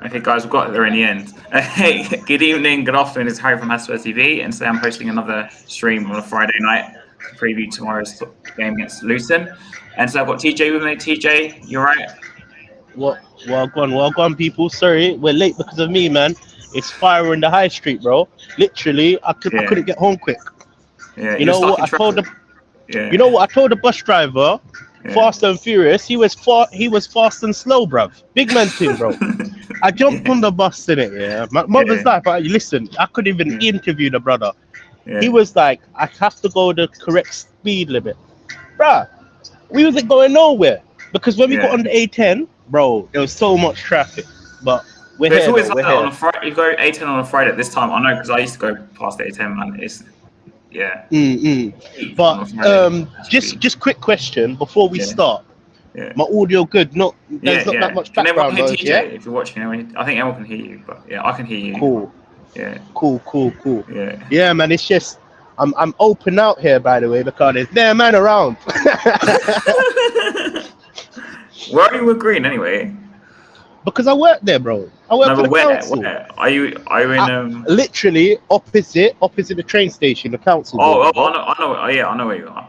Okay, guys, we've got there in the end. Hey, good evening, good afternoon. It's Harry from Hotspur TV, and today I'm hosting another stream on a Friday night to preview tomorrow's game against Luton. And so I've got TJ with me. TJ, you all right? Well gone, people. Sorry, we're late because of me, man. It's fire in the high street, bro. Literally, I couldn't get home quick. Yeah, You know what I told the You know what I told the bus driver? Yeah. Fast and furious. He was fast and slow, bruv. Big man thing, bro. I jumped on the bus in it. Yeah, my mother's like, listen, I couldn't even interview the brother. Yeah. He was like, I have to go the correct speed limit, bruh. We wasn't going nowhere because when we got on the A10, bro, there was so much traffic. But we're It's here. always Though, like we're that here. on a Friday. You go A10 on a Friday at this time. I know because I used to go past the A10, man. It's But just quick question before we start. Yeah. My audio good? There's not that much background noise. TJ, if you're watching, I think everyone can hear you. But yeah, I can hear you. Cool. Yeah. Cool. Yeah. Yeah, man. It's just I'm open out here, by the way, because there's no man around. Where are you with Green anyway? Because I work there, bro. I work for the council. Where? Are you in literally opposite the train station, the council. I know. I know where you are.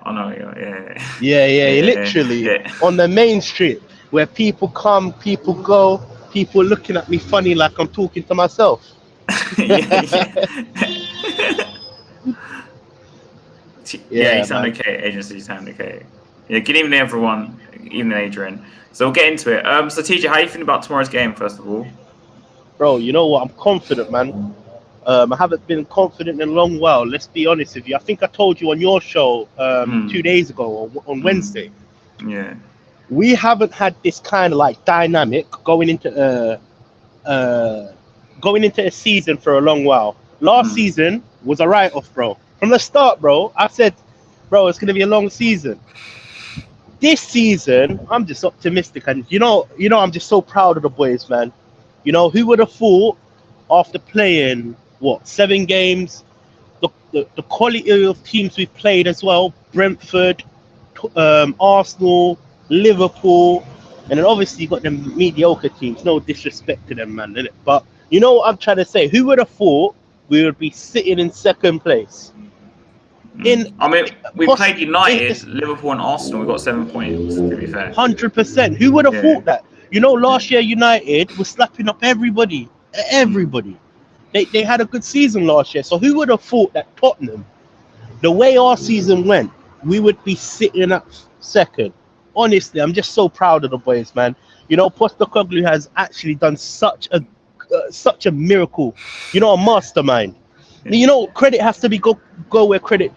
Yeah. Literally on the main street where people come, people go, people looking at me funny like I'm talking to myself. You sound okay. Agency, you sound okay. Yeah, good evening, everyone. Evening, Adrian. So we'll get into it. So TJ, how are you feeling about tomorrow's game, first of all? Bro, you know what? I'm confident, man. I haven't been confident in a long while. Let's be honest with you. I think I told you on your show 2 days ago on Wednesday. Yeah. We haven't had this kind of like dynamic going into a season for a long while. Last season was a write-off, bro. From the start, bro, I said, bro, it's gonna be a long season. This season, I'm just optimistic, and you know, I'm just so proud of the boys, man. You know, who would have thought after playing 7 games, the quality of teams we've played as well, Brentford, Arsenal, Liverpool, and then obviously you got them mediocre teams. No disrespect to them, man, innit? But you know what I'm trying to say? Who would have thought we would be sitting in second place? We played United, Liverpool, and Arsenal. We got 7 points. To be fair, 100%. Who would have thought that? You know, last year United was slapping up everybody. They had a good season last year. So who would have thought that Tottenham, the way our season went, we would be sitting at second? Honestly, I'm just so proud of the boys, man. You know, Postecoglou has actually done such a miracle. You know, a mastermind. You know, credit has to be go where credit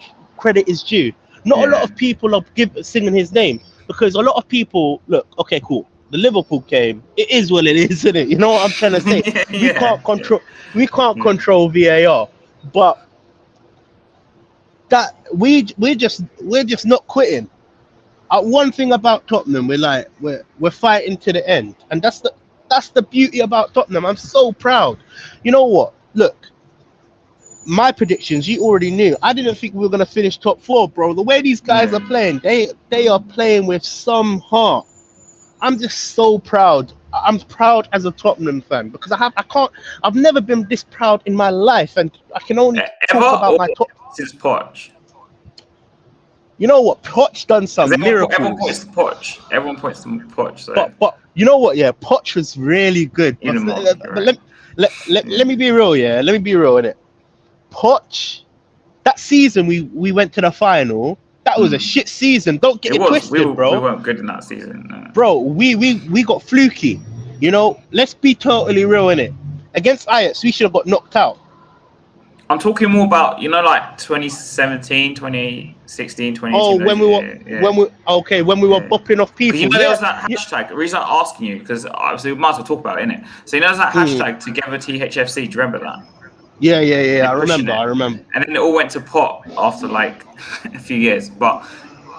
is due. Not a lot of people are singing his name because a lot of people look. Okay, cool. The Liverpool game, it is what it is, isn't it? You know what I'm trying to say? We can't control VAR, but that we're just not quitting. One thing about Tottenham, we're fighting to the end, and that's the beauty about Tottenham. I'm so proud. You know what? Look. My predictions, you already knew. I didn't think we were going to finish top 4, bro. The way these guys are playing, they are playing with some heart. I'm just so proud. I'm proud as a Tottenham fan because I've never been this proud in my life, and I can only talk about my top. Since Poch. You know what? Poch done some miracles. Everyone points to Poch. Everyone points to Poch. So. But you know what? Yeah, Poch was really good. Let me be real. Yeah, let me be real in it. Poch, that season we went to the final. That was a shit season. Don't get it twisted, bro. We weren't good in that season. No. Bro, we got fluky. You know, let's be totally real in it. Against Ajax, we should have got knocked out. I'm talking more about, like 2017, 2016, 2018. Oh, when we were bopping off people. You know, there was that hashtag. The reason I'm asking you, because obviously we might as well talk about it, innit? So there's that hashtag together THFC. Do you remember that? Yeah. I remember. And then it all went to pot after like a few years. But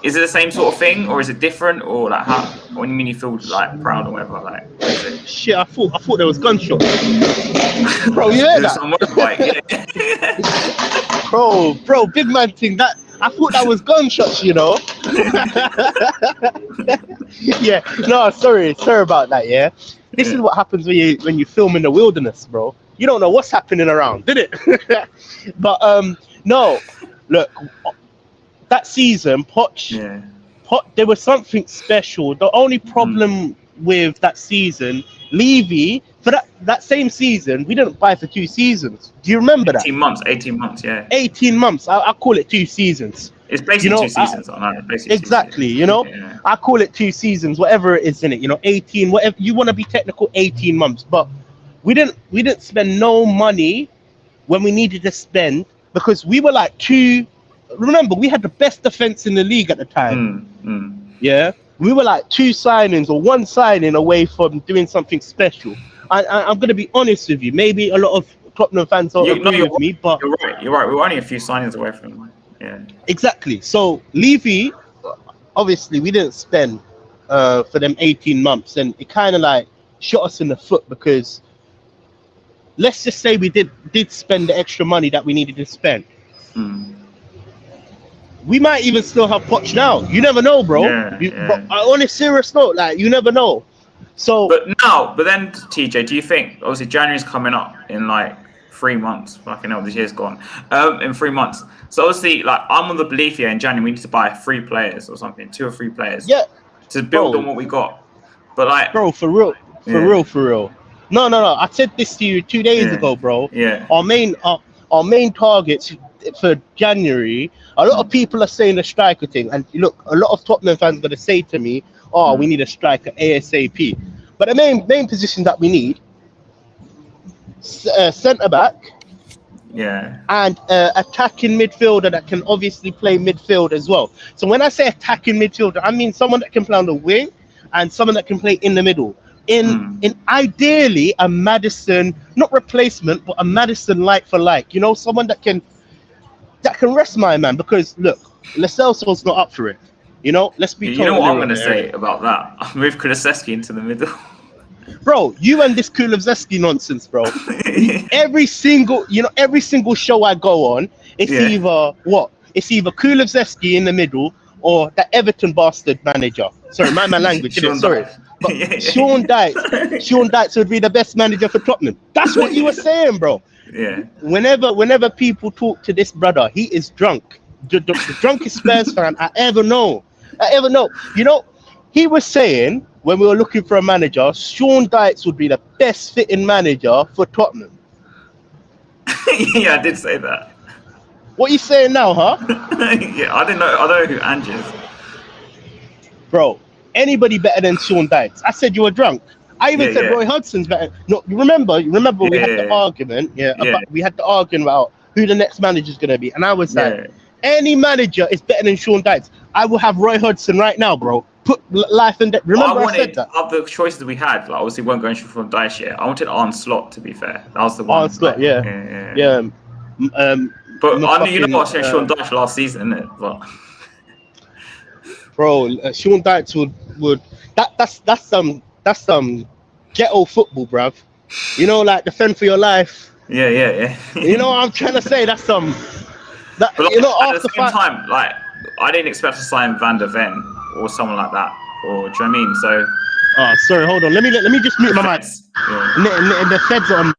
is it the same sort of thing, or is it different, or like how? What do you mean you feel like proud or whatever? Like, what is it? Shit, I thought there was gunshots. Bro, you heard that? Bro, big man thing. That I thought that was gunshots, you know. Yeah. No, sorry about that. Yeah. This is what happens when you film in the wilderness, bro. You don't know what's happening around, did it? But no, look, that season, Poch, there was something special. The only problem with that season, Levy, for that same season, we didn't buy for 2 seasons. Do you remember 18 months, 18 months, yeah. 18 months. I call it 2 seasons. It's basically 2 seasons. Exactly, you know. Yeah. I call it 2 seasons, whatever it is in it. You know, 18, whatever you want to be technical, 18 months. But we didn't spend no money when we needed to spend because we were like remember, we had the best defense in the league at the time. Yeah, we were like 2 signings or 1 signing away from doing something special. I'm going to be honest with you. Maybe a lot of Tottenham fans don't agree with me, but you're right. You're right. We were only a few signings away from. Yeah. Exactly. So Levy, obviously, we didn't spend for them 18 months, and it kind of like shot us in the foot because let's just say we did spend the extra money that we needed to spend. We might even still have Poch now. You never know, bro. Bro, on a serious note, like you never know. So, but then TJ, do you think obviously January's coming up in like 3 months? Fucking hell, this year's gone. In 3 months. So obviously, like I'm on the belief here in January we need to buy 3 players or something, 2 or 3 players. Yeah. To build on what we got. But like, bro, for real. No. I said this to you 2 days ago, bro. Yeah. Our main targets for January. A lot of people are saying the striker thing, and look, a lot of Tottenham fans are going to say to me, "Oh, we need a striker ASAP." But the main position that we need, centre back. Yeah. And attacking midfielder that can obviously play midfield as well. So when I say attacking midfielder, I mean someone that can play on the wing and someone that can play in the middle. In ideally a Maddison, not replacement, but a Maddison like for like. You know, someone that can rest my man, because look, Lo Celso's not up for it. You know, let's be totally You know what I'm going to say about that? I'll move Kulusevski into the middle. Bro, you and this Kulusevski nonsense, bro. every single show I go on, it's either Kulusevski in the middle or the Everton bastard manager. Sorry, my language. Sorry. But Sean Dykes would be the best manager for Tottenham. That's what you were saying, bro. Yeah. Whenever people talk to this brother, he is drunk. The drunkest Spurs fan I ever know. You know, he was saying when we were looking for a manager, Sean Dykes would be the best fitting manager for Tottenham. Yeah, I did say that. What are you saying now, huh? Yeah, I don't know who Ange is. Bro, anybody better than Sean Dykes? I said you were drunk. I even said Roy Hodgson's better. No, you remember we had the argument, we had the argument about who the next manager is going to be. And I was like, any manager is better than Sean Dykes. I will have Roy Hodgson right now, bro. Put life and death. Remember I said that. Of the choices we had, like obviously weren't going from Dykes yet. I wanted Arne Slot, to be fair. That was the one. Arne Slot, yeah. But I knew, you know, I was saying Sean Dykes last season, isn't it? But bro, Sean Dykes would that's some ghetto football, bruv. You know, like defend for your life. Yeah. You know what I'm trying to say? That's some. But like, you know, at the same time, like I didn't expect to sign Van der Ven or someone like that. Or do you know what I mean? So. Oh, sorry. Hold on. Let me just mute my mic. Yeah. And the feds are on.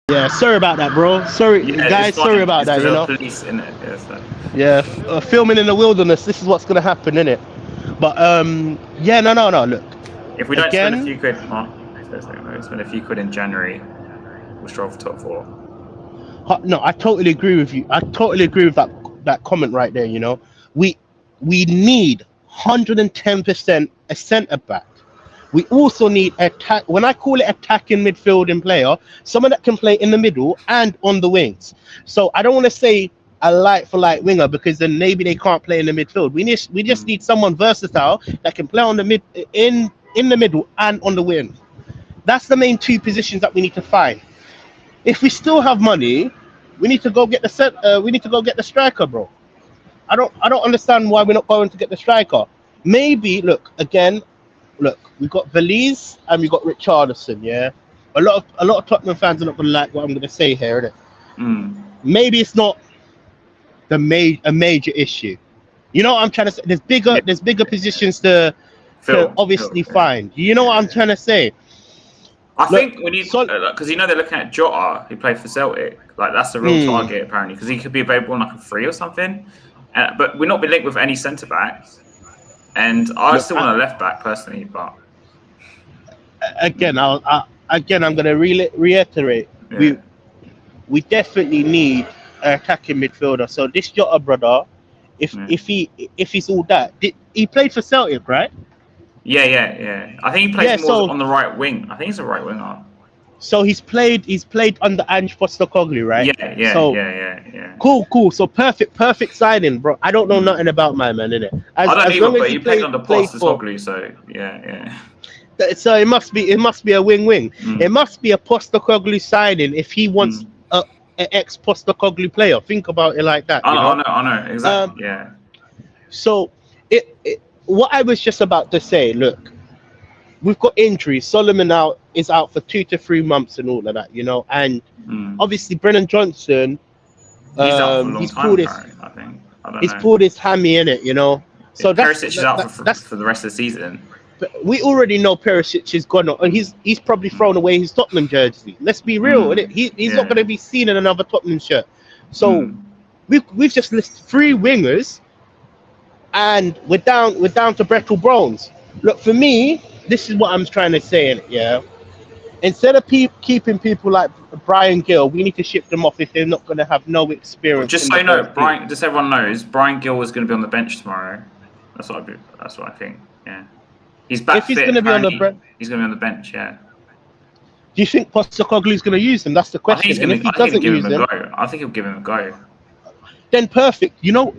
Yeah, sorry about that, bro. Sorry, guys. Sorry about that. You know. Police in it. Yeah, filming in the wilderness. This is what's gonna happen, innit? But no. Look. If we don't spend a few quid, spend a few quid in January, we'll strive for top 4. No, I totally agree with you. I totally agree with that comment right there. You know, we need 110% a centre back. We also need attack. When I call it attacking midfielding player, someone that can play in the middle and on the wings. So I don't want to say a light for light winger, because then maybe they can't play in the midfield. We just need someone versatile that can play on the in the middle and on the wing. That's the main 2 positions that we need to find. If we still have money, we need to go get the striker, bro. I don't understand why we're not going to get the striker. Maybe look, we got Valise and we got Richarlison. Yeah, a lot of Tottenham fans are not going to like what I'm going to say here, innit? maybe it's not a major issue. You know what I'm trying to say? There's bigger positions to obviously find. You know what I'm trying to say? I think we need because they're looking at Jota, who played for Celtic. Like that's the real target apparently, because he could be available on like a free or something. But we're not been linked with any centre backs, and I still want a left back personally. But again, I'm going to reiterate. Yeah. We definitely need an attacking midfielder. So this Jota brother, if he's all that, he played for Celtic, right? Yeah. I think he plays more on the right wing. I think he's a right winger. So he's played under Ange Postecoglou, right? Yeah. Cool. So perfect signing, bro. I don't know nothing about my man, innit? I don't either, but he played under Postecoglou, so yeah. So it must be a win-win. It must be a Postecoglou signing if he wants an ex-Postecoglou player. Think about it like that. I know exactly. Yeah. So what I was just about to say, look, we've got injuries. Solomon is out for 2 to 3 months and all of that, and obviously Brennan Johnson, he's pulled his hammy in it, So Perisic is out for the rest of the season. But we already know Perisic is gone, and he's probably thrown away his Tottenham jersey. Let's be real, he's not going to be seen in another Tottenham shirt. So we've just listed 3 wingers, and we're down to brittle bones. Look, for me, this is what I'm trying to say. Instead of keeping people like Brian Gill, we need to ship them off if they're not going to have no experience. Just so you know, just everyone knows, Brian Gill is going to be on the bench tomorrow. That's what I think. Yeah. He's back. If he's going to be on the bench, he's going to be on the bench. Yeah. Do you think Postecoglou is going to use him? That's the question. I think he'll give him a go. Then perfect. Look,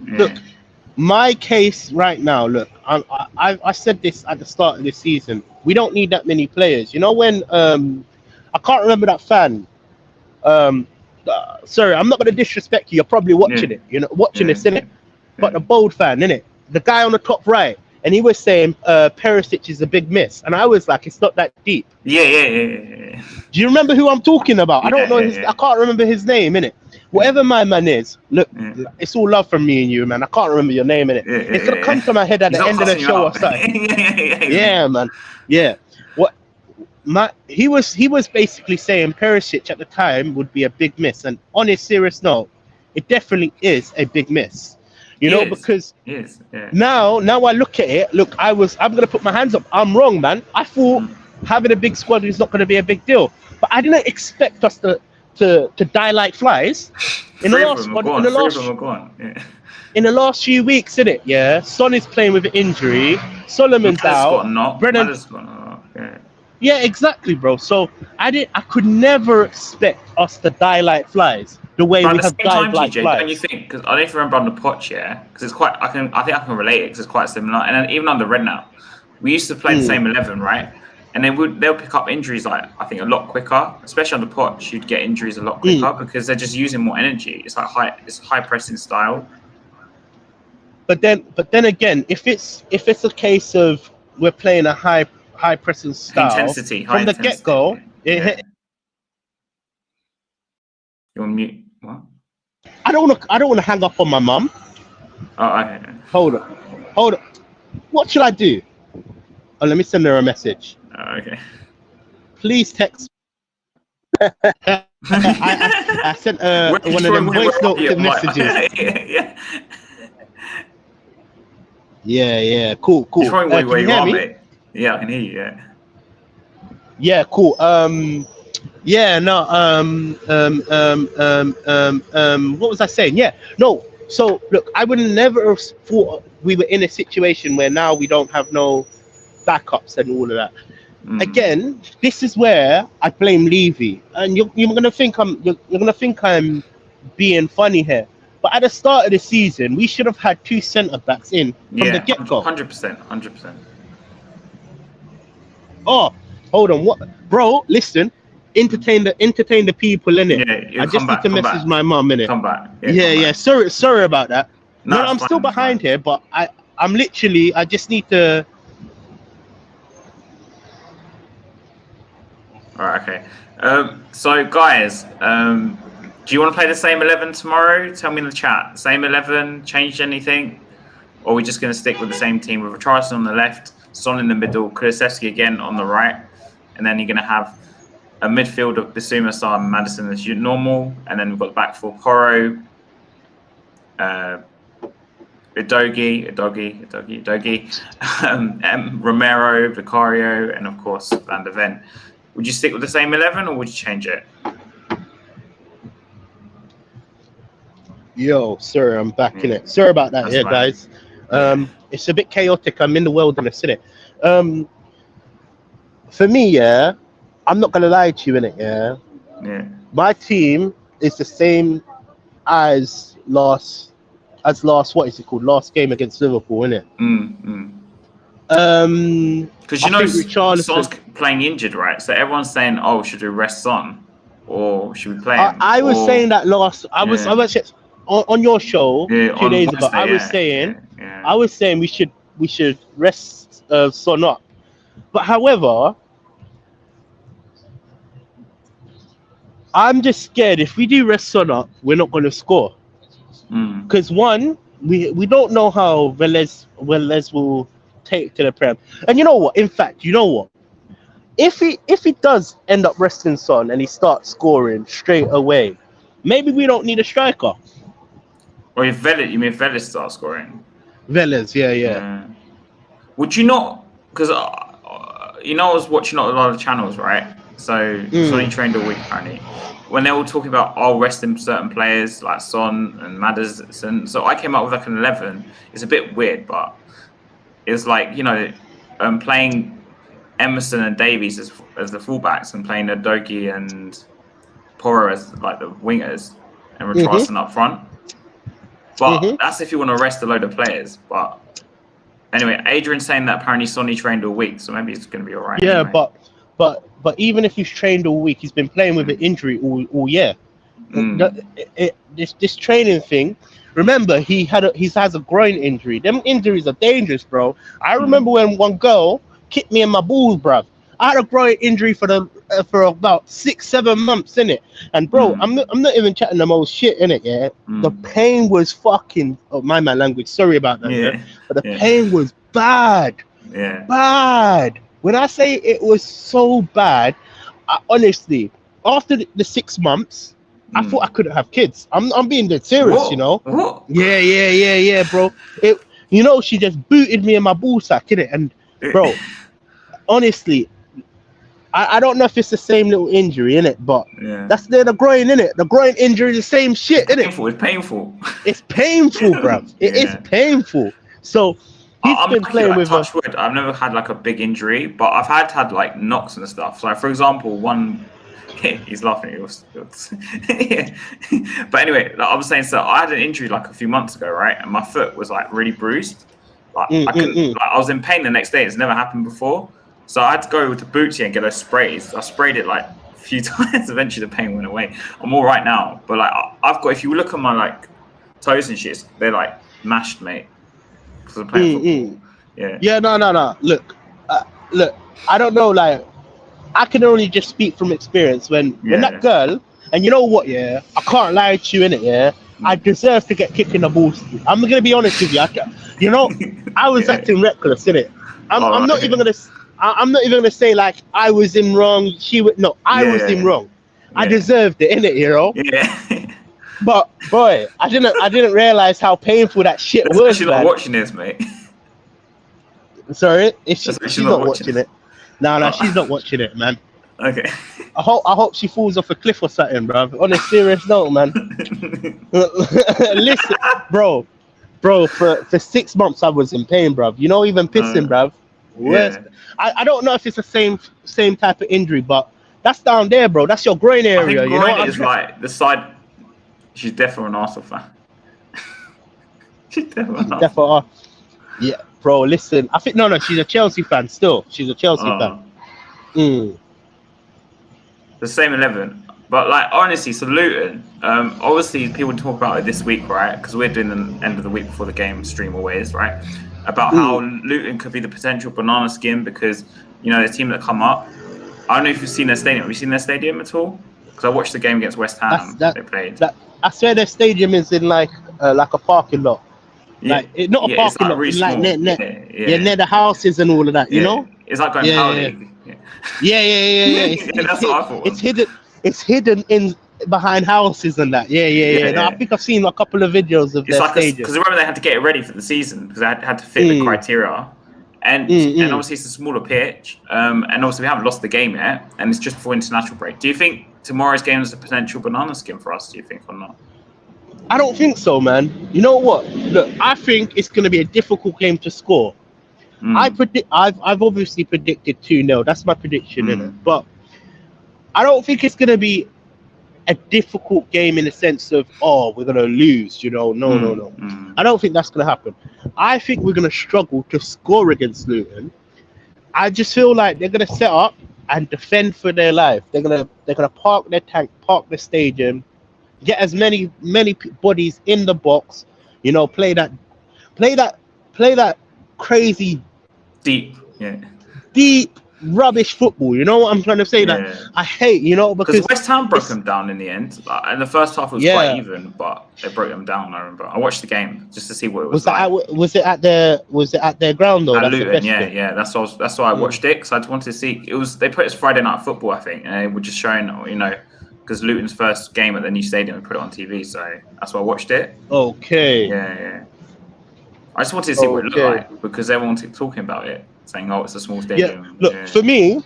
my case right now. Look, I said this at the start of the season. We don't need that many players. When I can't remember that fan. Sorry, I'm not going to disrespect you. You're probably watching it. Watching this, innit? But the bold fan, innit? The guy on the top right. And he was saying Perisic is a big miss. And I was like, it's not that deep. Yeah. Do you remember who I'm talking about? I don't know I can't remember his name, innit? Whatever my man is, look, it's all love from me and you, man. I can't remember your name, innit? It's going to come to my head at the end of the show or something. Yeah, man. Yeah. He was basically saying Perisic at the time would be a big miss. And on a serious note, it definitely is a big miss. Because now I look at it. Look, I'm gonna put my hands up. I'm wrong, man. I thought having a big squad is not gonna be a big deal, but I didn't expect us to die like flies. In the last few weeks, innit? Yeah, Son is playing with an injury. Solomon's out. Brennan. Yeah, exactly, bro. So I could never expect us to die like flies. The way we have died like flies. Don't you think? Because I don't know if you remember on the Poch, because it's quite. I think I can relate it because it's quite similar. And then even under Redknapp, we used to play the same 11, right? And they'll pick up injuries like I think a lot quicker. Especially on the Poch, you'd get injuries a lot quicker because they're just using more energy. It's like high pressing style. But then again, if it's a case of we're playing a high pressing style from the get go, you're on mute. What? I don't want to hang up on my mum. Oh, okay. Hold on. What should I do? Oh, let me send her a message. Oh, okay. Please text. I sent one of them voice note messages. Yeah. Cool. Just wondering where you are, me? Mate. Yeah, I can hear you. Yeah. Yeah, cool. What was I saying? Yeah, no. So look, I would never have thought we were in a situation where now we don't have no backups and all of that. Again, this is where I blame Levy, and you're gonna think I'm being funny here. But at the start of the season, we should have had 2 centre backs in from the get go. 100%. Oh, hold on. What, bro? Listen. Entertain the people, innit? Yeah, I just need to message my mum, innit? Come back. Yeah. Sorry about that. No, I'm still behind here, but I'm literally. I just need to. All right. Okay. So guys, Do you want to play the same 11 tomorrow? Tell me in the chat. Same 11, changed anything? Or are we just going to stick with the same team with Richarlison on the left, Son in the middle, Kulusevski again on the right, and then you're going to have a midfield of Bissouma, Sarr, and Maddison as normal, and then we've got the back four, Porro, Udogie, Romero, Vicario, and of course Van de Ven. Would you stick with the same 11 or would you change it? Yo, sir, I'm back in it. Sorry about that. That's yeah, fine. guys. It's a bit chaotic. I'm in the wilderness, innit? For me, yeah, I'm not gonna lie to you, innit? Yeah. My team is the same as last. What is it called? Last game against Liverpool, innit? Because you know Son's playing injured, right? So everyone's saying, "Oh, should we rest Son, or should we play him?" I was saying that last. I was on your show 2 days ago. I was saying we should rest Son up. But however, I'm just scared if we do rest Son up, we're not going to score. Because one, we don't know how Velez will take to the Prem. And you know what? In fact, you know what? If he does end up resting Son and he starts scoring straight away, maybe we don't need a striker. Or if Velez, you mean if Velez starts scoring? Velez, yeah. Would you not? Because I was watching a lot of channels, right? So Sonny trained all week apparently. When they were talking about resting certain players like Son and Maddison, so I came up with like an 11. It's a bit weird, but it's like playing Emerson and Davies as the fullbacks and playing Udogie and Porro as like the wingers and Richarlison up front. But that's if you want to rest a load of players. But anyway, Adrian's saying that apparently Sonny trained all week, so maybe it's going to be all right. Yeah, anyway. But even if he's trained all week, he's been playing with an injury all year. This training thing. Remember, he has a groin injury. Them injuries are dangerous, bro. I remember when one girl kicked me in my balls, bruv. I had a groin injury for about 6-7 months, innit? And bro, I'm not even chatting the most shit, innit? Yeah, the pain was fucking. Oh, my language. Sorry about that. Yeah, but the pain was bad. Yeah, bad. When I say it was so bad, honestly, after the 6 months, I thought I couldn't have kids. I'm being dead serious, What? you know. What? Yeah, bro. She just booted me in my ball sack, innit? And bro, honestly, I don't know if it's the same little injury, innit? But that's the groin, innit? The groin injury is the same shit, innit? It's painful. It's painful, bruv. It is painful. So I'm been playing with touch wood. I've never had like a big injury, but I've had like knocks and stuff. So, like, for example, he's laughing. But anyway, like I was saying, so I had an injury like a few months ago, right? And my foot was like really bruised. Like I couldn't. Like, I was in pain the next day. It's never happened before. So I had to go to Booty and get those sprays. I sprayed it like a few times. Eventually, the pain went away. I'm all right now. But like I've got. If you look at my like toes and shit, they're like mashed, mate. Because I'm playing football. Yeah. No. Look. I don't know. Like, I can only just speak from experience. When that girl, and you know what? Yeah, I can't lie to you, innit? Yeah, I deserve to get kicked in the balls. I'm gonna be honest with you. I was acting reckless, innit? I'm not even gonna say like I was in wrong. I was in wrong. I deserved it, innit? You know? Yeah. But boy, I didn't realize how painful that shit was. She's not watching this, mate. Sorry, she's not watching it. No, she's not watching it, man. Okay. I hope she falls off a cliff or something, bro. On a serious note, man. Listen, bro, for 6 months I was in pain, bro. You know, even pissing, bro. I don't know if it's the same type of injury, but that's down there, bro. That's your groin area. I think groin is like the side. She's definitely an Arsenal fan. She's definitely. Yeah, bro. Listen, I think no. She's a Chelsea fan still. She's a Chelsea fan. The same 11, but like honestly, so Luton. Obviously, people talk about it this week, right? Because we're doing the end of the week before the game stream always, right? About how Luton could be the potential banana skin because the team that come up. I don't know if you've seen their stadium. Have you seen their stadium at all? Because I watched the game against West Ham. They played. I swear their stadium is in like a parking lot. Not a parking lot, really like near the houses and all of that. You know, it's like going Power League. Yeah. That's what I thought. It's hidden in behind houses and that. Yeah. No, I think I've seen a couple of videos of their stadium. Because remember they had to get it ready for the season because they had to fit the criteria. And obviously it's a smaller pitch, and obviously we haven't lost the game yet, and it's just before international break. Do you think tomorrow's game is a potential banana skin for us? Do you think or not? I don't think so, man. You know what? Look, I think it's going to be a difficult game to score. I've obviously predicted 2-0. That's my prediction, innit? But I don't think it's going to be a difficult game in the sense of, we're going to lose, you know. No. I don't think that's going to happen. I think we're going to struggle to score against Luton. I just feel like they're going to set up and defend for their life. They're going to park their tank, park the stadium, get as many bodies in the box, you know, play that crazy deep rubbish football. You know what I'm trying to say? That I hate, you know, because West Ham broke them down in the end. And the first half was quite even, but they broke them down. I remember I watched the game just to see what it was like. Was it at their ground though? At Luton, yeah. That's why I watched it, because I just wanted to see. They put it as Friday Night Football, I think, and they were just showing, you know, because Luton's first game at the new stadium, they put it on TV, so that's why I watched it. Okay. Yeah. I just wanted to see what it looked like, because everyone was talking about it, saying, "Oh, it's a small stadium." Yeah. Look, for me,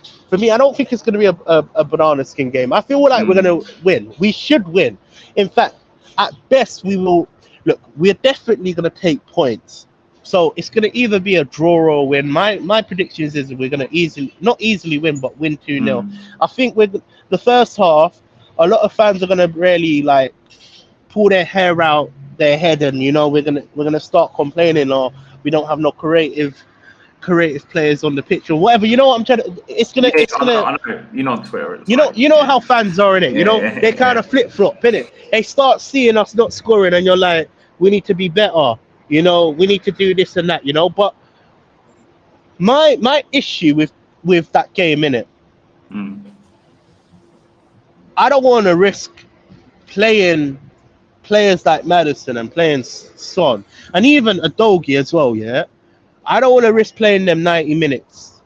I don't think it's going to be a banana skin game. I feel like we're going to win. We should win. In fact, at best, we will. Look, we're definitely going to take points. So it's going to either be a draw or a win. My predictions is we're going to not easily win, but win 2-0. I think with the first half, a lot of fans are going to really like pull their hair out their head, and you know we're gonna start complaining, or we don't have no creative players on the pitch or whatever. You know what I'm trying to? It's gonna. I know. You know on Twitter. You know how fans are in it. You know they kind of flip flop in it. They start seeing us not scoring, and you're like, we need to be better. You know, we need to do this and that. You know, but my issue with that game in it, I don't want to risk playing players like Maddison and playing Son and even Adogi as well. Yeah, I don't want to risk playing them 90 minutes.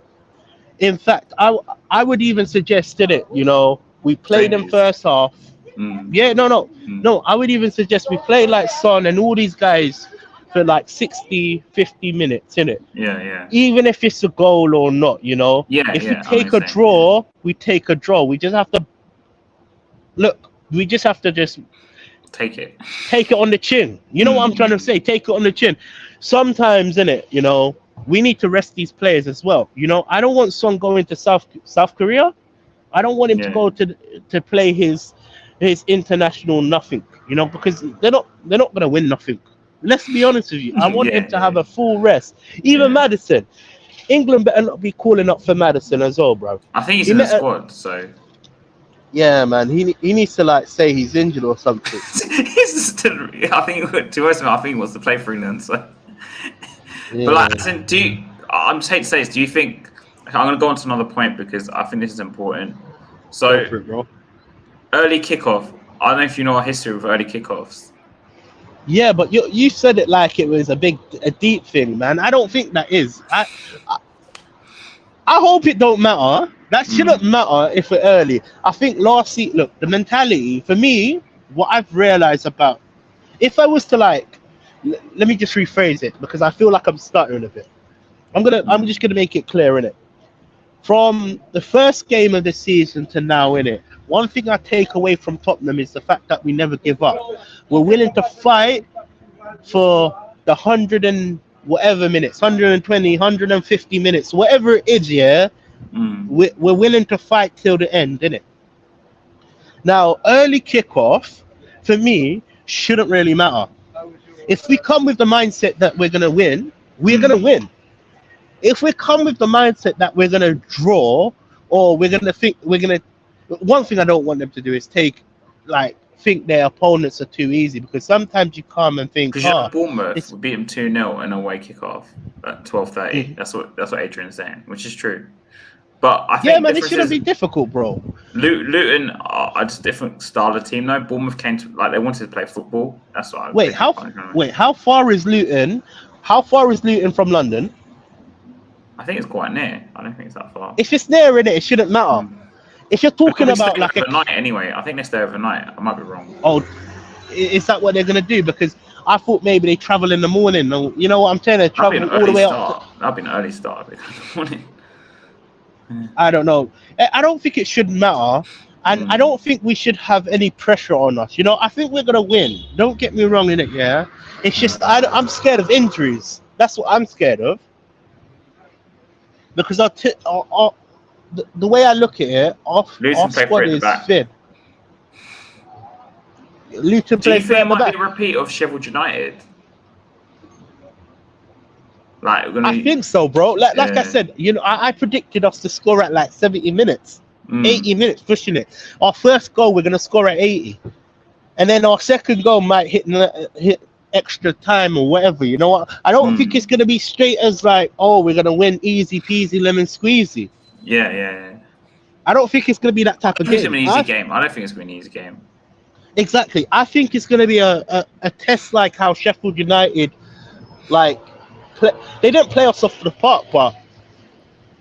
In fact, I would even suggest it. You know, we play them first half. Yeah, no. I would even suggest we play like Son and all these guys for like 60, 50 minutes, innit? Yeah. Even if it's a goal or not, you know. If we take a draw, we take a draw. We just have to look. We just have to just take it on the chin. You know what I'm trying to say? Take it on the chin. Sometimes, innit, you know, we need to rest these players as well. You know, I don't want Son going to South Korea. I don't want him to go to play his international nothing. You know, because they're not gonna win nothing. Let's be honest with you. I want him to have a full rest. Even Maddison. England better not be calling up for Maddison as well, bro. I think he's in the squad, so. Yeah, man. He needs to like say he's injured or something. I think to us, I think he wants to play for England. So. But like, I'm hate to say this. Do you think? I'm going to go on to another point because I think this is important. So, early kickoff. I don't know if you know our history with early kickoffs. Yeah, but you said it like it was a deep thing, man. I don't think that is. I hope it don't matter. That shouldn't matter if we're early. I think last season, look, the mentality for me, what I've realized about, if I was to like, let me just rephrase it because I feel like I'm stuttering a bit. I'm just gonna make it clear, innit? From the first game of the season to now, innit? One thing I take away from Tottenham is the fact that we never give up. We're willing to fight for the 100 and whatever minutes, 120, 150 minutes, whatever it is, yeah? We're willing to fight till the end, innit? Now, early kickoff, for me, shouldn't really matter. If we come with the mindset that we're going to win, we're going to win. If we come with the mindset that we're going to draw, or we're going to think one thing I don't want them to do is think their opponents are too easy, because sometimes you come and think, because Bournemouth we beat them 2-0 in a away kickoff at 12:30. That's what Adrian's saying, which is true. But I Yeah, think man, it shouldn't be difficult, bro. Luton are just a different style of team, though. Bournemouth came to they wanted to play football. That's what. How far is Luton? How far is Luton from London? I think it's quite near. I don't think it's that far. If it's near, innit, it shouldn't matter. If you're talking about like overnight anyway, I think they stay overnight. I might be wrong. Oh, is that what they're gonna do? Because I thought maybe they travel in the morning. Or, you know what I'm saying? They travel all the way up. That'd be an early start in the morning. I don't know. I don't think it should matter, and I don't think we should have any pressure on us. You know, I think we're gonna win. Don't get me wrong in it. Yeah, it's just I'm scared of injuries. That's what I'm scared of. Because the way I look at it, our squad is thin. Luton Do you think it might be a repeat of Sheffield United? I think so, bro. Like I said, you know, I predicted us to score at like 70 minutes, 80 minutes, pushing it. Our first goal, we're gonna score at 80, and then our second goal might hit extra time or whatever. You know what? I don't think it's gonna be straight as like, oh, we're gonna win easy peasy lemon squeezy. Yeah. I don't think it's gonna be that type of game. It's gonna be an easy game. I don't think it's gonna be an easy game. Exactly. I think it's gonna be a test like how Sheffield United, like. They didn't play us off the park, but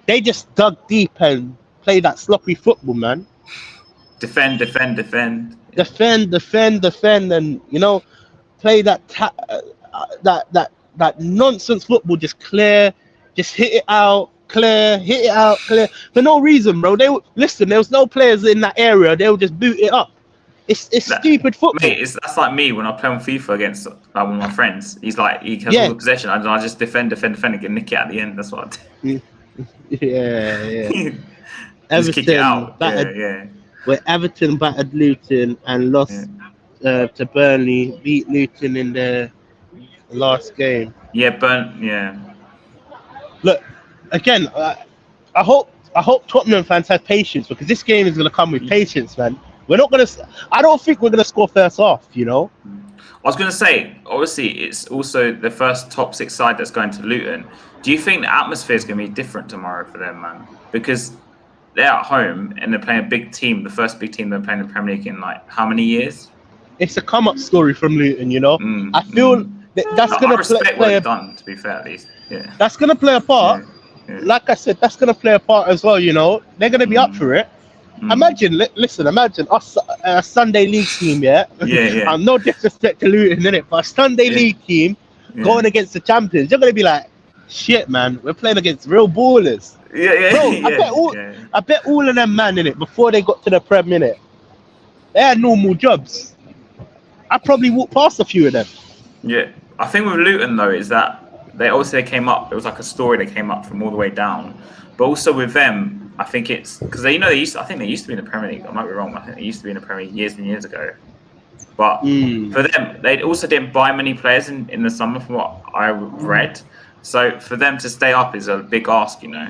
they just dug deep and played that sloppy football, man. Defend, and you know, play that nonsense football. Just clear, just hit it out, clear for no reason, bro. There was no players in that area. They would just boot it up. It's stupid football. Mate, that's like me when I play on FIFA against one of my friends. He has all the possession. I just defend, and get nick it at the end. That's what I do. Yeah. Just kick it out. Where Everton battered Luton and lost to Burnley, beat Luton in the last game. Yeah. Look, again, I hope Tottenham fans have patience, because this game is going to come with patience, man. I don't think we're gonna score first half, you know. I was gonna say, obviously, it's also the first top 6 side that's going to Luton. Do you think the atmosphere is gonna be different tomorrow for them, man? Because they're at home and they're playing a big team, the first big team they're playing in the Premier League in like how many years? It's a come-up story from Luton, you know. I feel that's gonna play done. To be fair, at least, yeah. That's gonna play a part. Yeah. Like I said, that's gonna play a part as well. You know, they're gonna be up for it. Imagine us, a Sunday League team, yeah? I'm no disrespect to Luton, innit? But a Sunday League team going against the champions, you're going to be like, shit, man, we're playing against real ballers. Bro, I bet all of them, man, innit, before they got to the Prem, innit, they had normal jobs. I probably walked past a few of them. Yeah. I think with Luton, though, is that they came up, it was like a story they came up from all the way down. But also with them, I think it's because I think they used to be in the Premier League. I might be wrong. I think they used to be in the Premier League years and years ago. But for them, they also didn't buy many players in the summer, from what I read. So for them to stay up is a big ask, you know.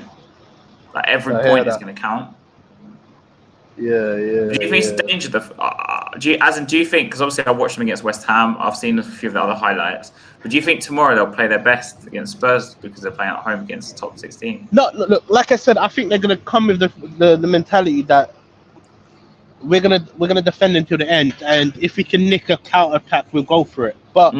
Like every point is going to count. Yeah. Do you think it's a danger? Do you think? Because obviously I watched them against West Ham. I've seen a few of the other highlights. But do you think tomorrow they'll play their best against Spurs because they're playing at home against the top 16? No, look. Like I said, I think they're gonna come with the mentality that we're gonna defend until the end, and if we can nick a counter attack, we'll go for it. But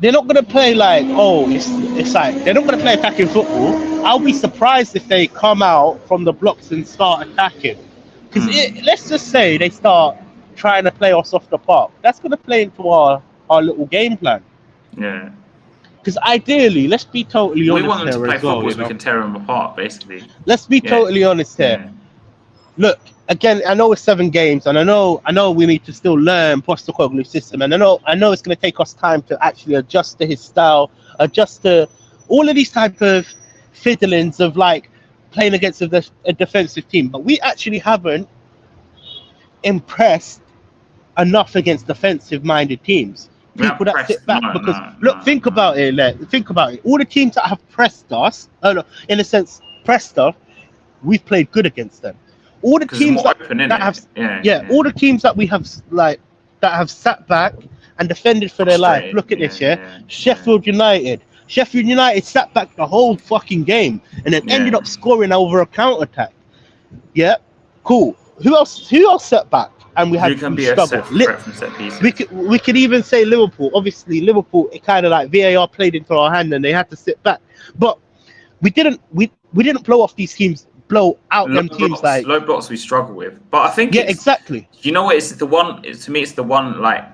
they're not gonna play like it's like they're not gonna play attacking football. I'll be surprised if they come out from the blocks and start attacking. Because let's just say they start trying to play us off the park. That's gonna play into our little game plan. Yeah. Because ideally, let's be totally honest. We want them to play football so we can tear them apart, basically. Let's be totally honest here. Yeah. Look, again, I know it's 7 games, and I know we need to still learn Postecoglou's system, and I know it's going to take us time to actually adjust to his style, adjust to all of these type of fiddlings of like playing against a defensive team. But we actually haven't impressed enough against defensive-minded teams. People that sit back think about it. Think about it. All the teams that have pressed us, in a sense, pressed us, we've played good against them. All the teams all the teams that we have that have sat back and defended for their life. Look at this, Sheffield United, Sheffield United sat back the whole fucking game and then ended up scoring over a counter attack. Yeah, cool. Who else sat back? And we had Who can be a threat from set pieces? We could even say Liverpool. Obviously, Liverpool, it kind of like VAR played into our hand and they had to sit back. But we didn't blow off these teams, blow out them teams like low blocks we struggle with. But I think exactly. You know what? It's the one. To me, it's the one like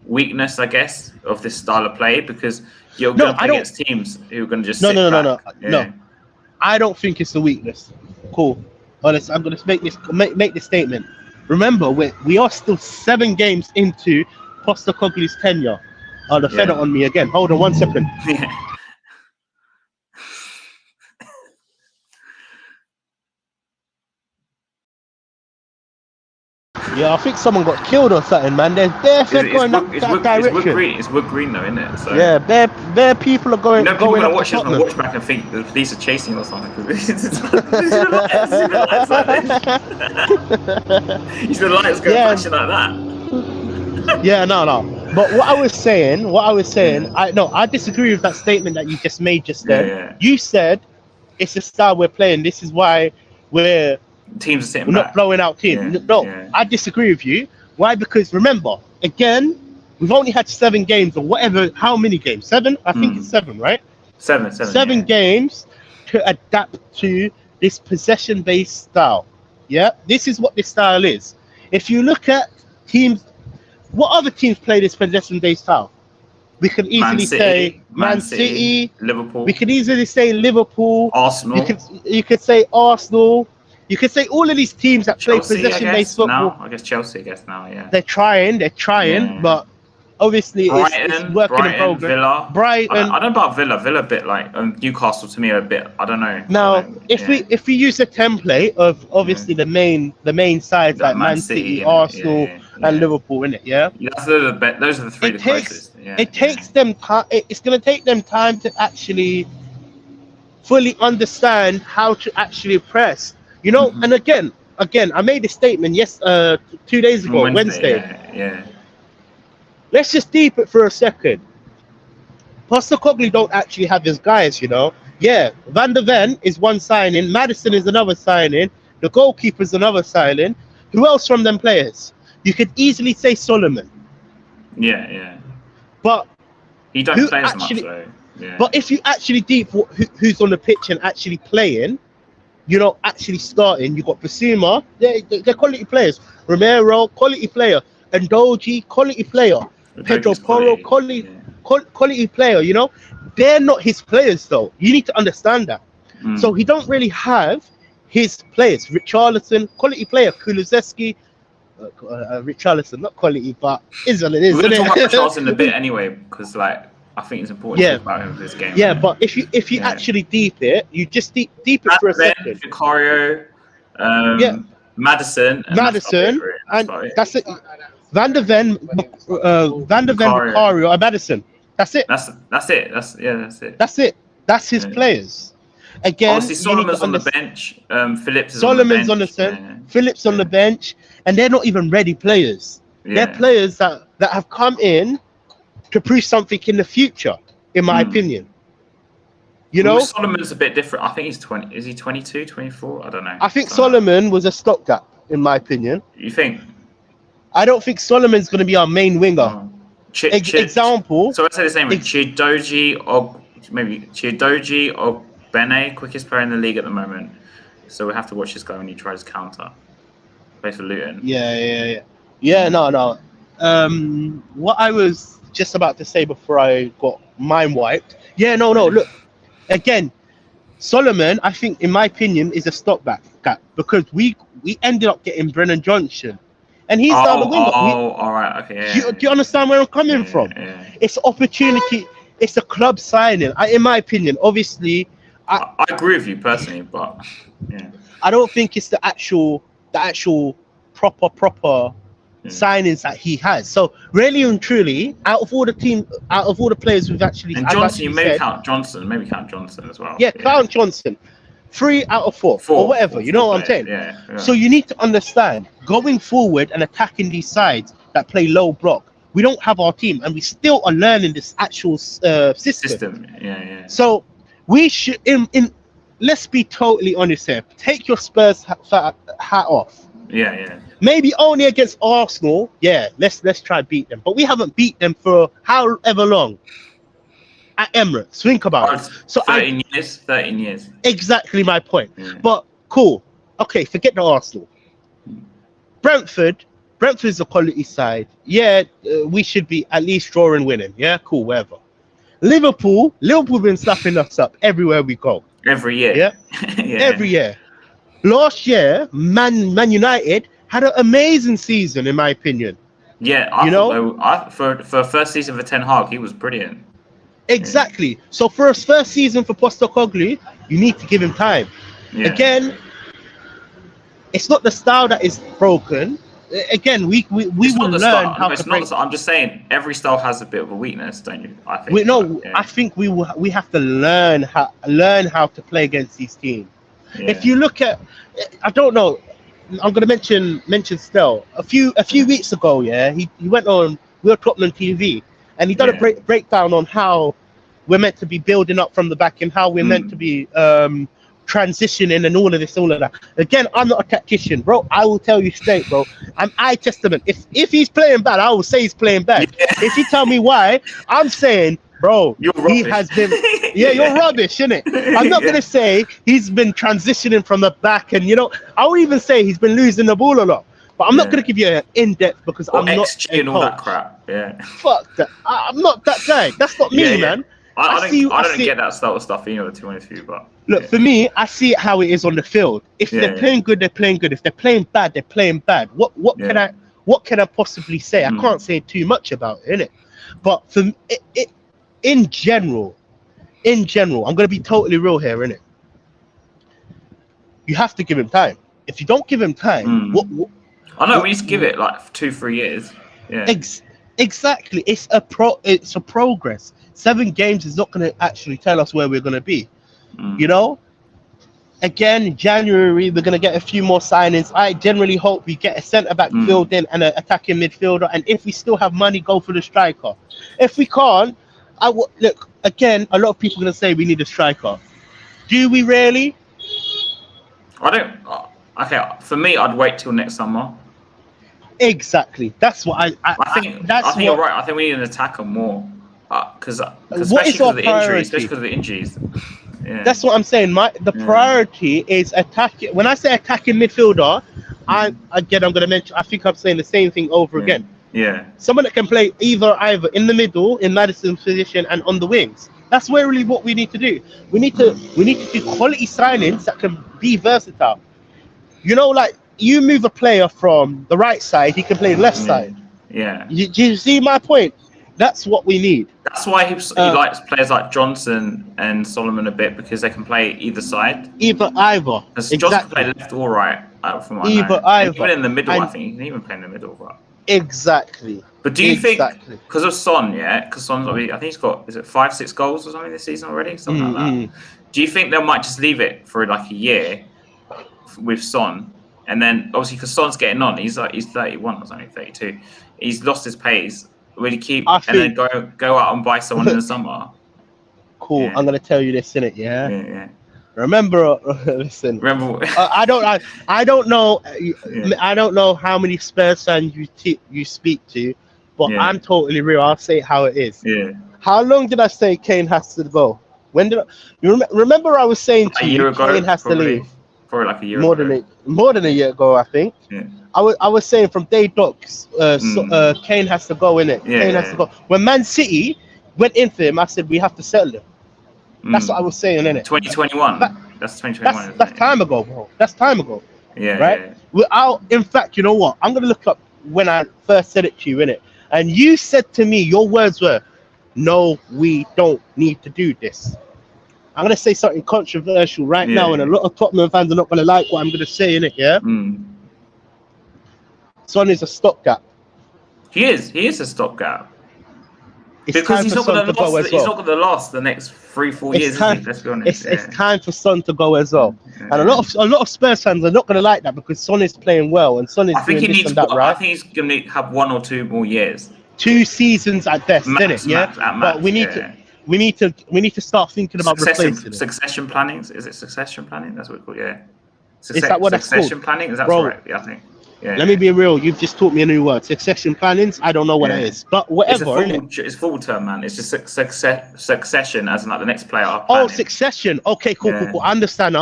weakness, I guess, of this style of play because you're going to play against teams who are going to just sit back. No. I don't think it's a weakness. Cool. Honest, I'm going to make this statement. Remember, we are still 7 games into Postecoglou's tenure. Oh, the fed on me again. Hold on 1 second. Yeah, I think someone got killed or something, man. There's bare fed going that direction. It's wood green though, isn't it? So. Yeah, bare people are going. People going to watch this and watch back and think the police are chasing or something. You see the lights go flashing like that. Yeah, no. But what I was saying, I disagree with that statement that you just made just then. Yeah. You said it's the style we're playing. This is why we're not blowing out teams. I disagree with you. Why? Because remember, again, we've only had 7 games or whatever. How many games? 7? I think it's 7, right? 7 games to adapt to this possession-based style. Yeah, this is what this style is. If you look at teams, what other teams play this possession-based style? We could easily say Man City, Liverpool. We could easily say Liverpool, Arsenal. You could say Arsenal. You could say all of these teams that play possession-based football. I guess Chelsea. Now, yeah. They're trying, but obviously it's working in progress. Villa. Brighton. I don't know about Villa. Villa a bit like Newcastle to me are a bit. I don't know. Now, if we use a template of obviously the main sides like Man City, Arsenal, and Liverpool, innit? Yeah. Those are the 3 closest. It takes them time. It's going to take them time to actually fully understand how to actually press. You know, and again, I made a statement 2 days ago, Wednesday. Yeah. Let's just deep it for a second. Postecoglou don't actually have his guys, you know. Yeah, Van der Ven is one signing, Maddison is another signing, the goalkeeper's another signing. Who else from them players? You could easily say Solomon. Yeah. But he don't play as much though. Yeah. But if you actually deep who's on the pitch and actually playing, you know, actually starting, you got Basuma, they're quality players. Romero, quality player. Ndoji, quality player. Pedro Porro, quality player, you know. They're not his players though. You need to understand that. So he don't really have his players. Richarlison, quality player. Kulusevski, Richarlison, not quality, but is what it is. We're going to talk about Richarlison in a bit anyway, because like I think it's important to talk about him for this game. Yeah, but if you actually deep it, you just deep it for a second. Vicario, Maddison, and that's it. Van der Ven, Vicario, and Maddison. That's it. That's it. That's his players. Again, obviously Solomon's on the bench. Phillips is Solomon's on the bench. Phillips on the bench, and they're not even ready players. They're players that have come in to prove something in the future, in my opinion. You know, Solomon's a bit different. I think he's 20. Is he 22, 24? I don't know. I think Solomon was a stopgap, in my opinion. You think? I don't think Solomon's going to be our main winger. Example. So I say the same. Chidoji or Bene, quickest player in the league at the moment. So we have to watch this guy when he tries counter. Plays for Luton. Yeah. No. What I was just about to say before I got mind wiped. No. Look, again, Solomon, I think, in my opinion, is a stopgap because we ended up getting Brennan Johnson. And he's down the winger. All right. Okay. Do you understand where I'm coming from? Yeah. It's opportunity. It's a club signing. In my opinion, obviously, I agree with you personally, but I don't think it's the actual proper signings that he has. So really and truly, out of all the players we've actually and Johnson, you maybe count Johnson as well. Yeah, count Johnson. 3 out of 4 or whatever. You know what I'm saying? Yeah. So you need to understand going forward and attacking these sides that play low block. we don't have our team, and we still are learning this actual system. Yeah. So we should, let's be totally honest here. Take your Spurs hat off. Yeah. Maybe only against Arsenal. Yeah, let's try beat them. But we haven't beat them for however long at Emirates. Think about it. So 13 years. Exactly my point. Yeah. But cool. Okay, forget the Arsenal. Brentford's a quality side. Yeah, we should be at least drawing winning. Yeah, cool, whatever. Liverpool been slapping us up everywhere we go. Every year. Yeah, every year. Last year, Man United had an amazing season, in my opinion. Yeah, for first season for Ten Hag, he was brilliant. Exactly. Yeah. So for his first season for Postecoglou, you need to give him time. Yeah. Again, it's not the style that is broken. Again, we will learn how to break. I'm just saying, every style has a bit of a weakness, don't you? I think. I think we have to learn how to play against these teams. Yeah. If you look at, I don't know, I'm going to mention Snell. A few weeks ago, yeah, he went on Real Tottenham TV, and he done a breakdown on how we're meant to be building up from the back and how we're meant to be transitioning and all of that. Again, I'm not a tactician, bro. I will tell you straight, bro. I'm eye testament. If he's playing bad, I will say he's playing bad. Yeah. If you tell me why, I'm saying, bro, he has been. Yeah, you're rubbish, innit? I'm not gonna say he's been transitioning from the back, and I will even say he's been losing the ball a lot. But I'm not gonna give you an in-depth because I'm not XG and all that crap. Yeah. Fuck that. I'm not that guy. That's not me, man. I don't get that sort of stuff, to be honest with you, but look, for me, I see it how it is on the field. If they're playing good, they're playing good. If they're playing bad, they're playing bad. What can I possibly say? I can't say too much about it, innit? But for it in general, I'm gonna be totally real here, innit? You have to give him time. If you don't give him time, we need to give it like 2-3 years. Yeah. Exactly. It's a progress. 7 games is not going to actually tell us where we're going to be. Again, in January, we're going to get a few more signings. I generally hope we get a centre-back filled in and an attacking midfielder. And if we still have money, go for the striker. If we can't, look, again, a lot of people are going to say we need a striker. Do we really? I don't. Okay, for me, I'd wait till next summer. Exactly. That's what I think you're right. I think we need an attacker more. Because especially because of the injuries. Yeah. That's what I'm saying. The priority is attacking. When I say attacking midfielder, I'm going to mention. I think I'm saying the same thing over again. Yeah. Someone that can play either in the middle, in Madison's position, and on the wings. That's really what we need to do. We need to do quality signings that can be versatile. Like you move a player from the right side, he can play left side. Yeah. You see my point? That's what we need. That's why he likes players like Johnson and Solomon a bit, because they can play either side. Either. Exactly. Johnson can play left or right. From what either. Even in the middle, I think he can even play in the middle. But... Exactly. But do you think, because of Son, because Son's, I think he's got, 5-6 goals or something this season already? Something like that. Do you think they might just leave it for like a year with Son? And then, obviously, because Son's getting on, he's 31 or something, 32. He's lost his pace. Really then go out and buy someone in the summer. Cool. Yeah. I'm gonna tell you this, innit? Yeah. Remember, listen. I don't know. I don't know how many Spurs fans you speak to, but I'm totally real. I'll say it how it is. Yeah. How long did I say Kane has to go? When did you remember? I was saying to you, Kane has to leave. Probably like a year. More than a year ago, I think. Yeah. I was saying from day docs, Kane has to go, innit? Kane has to go. When Man City went in for him, I said we have to settle him. That's what I was saying, innit? 2021. That's 2021. That's time ago, bro. That's time ago. Yeah. Right? Yeah. In fact, you know what? I'm gonna look up when I first said it to you, innit? And you said to me, your words were, "No, we don't need to do this." I'm gonna say something controversial right now, and a lot of Tottenham fans are not gonna like what I'm gonna say, innit? Yeah. Son is a stopgap. He is a stopgap. Because he's not going to last the next 3-4 years. Let's be honest. It's time for Son to go as well. Yeah. And a lot of Spurs fans are not going to like that because Son is playing well and Son is doing this and that, right? I think he's going to have 1 or 2 more years. 2 seasons at best, isn't it? Yeah. But we need to start thinking about replacing it. Succession planning. Is it succession planning? That's what we call it. Yeah. Is that what that's called? Succession planning. Is that right? Yeah, I think. Yeah. Let me be real. You've just taught me a new word. Succession plannings. I don't know what that is, but whatever. It's full term, man. It's just succession, as in like the next player. Oh, succession. Okay, cool. I understand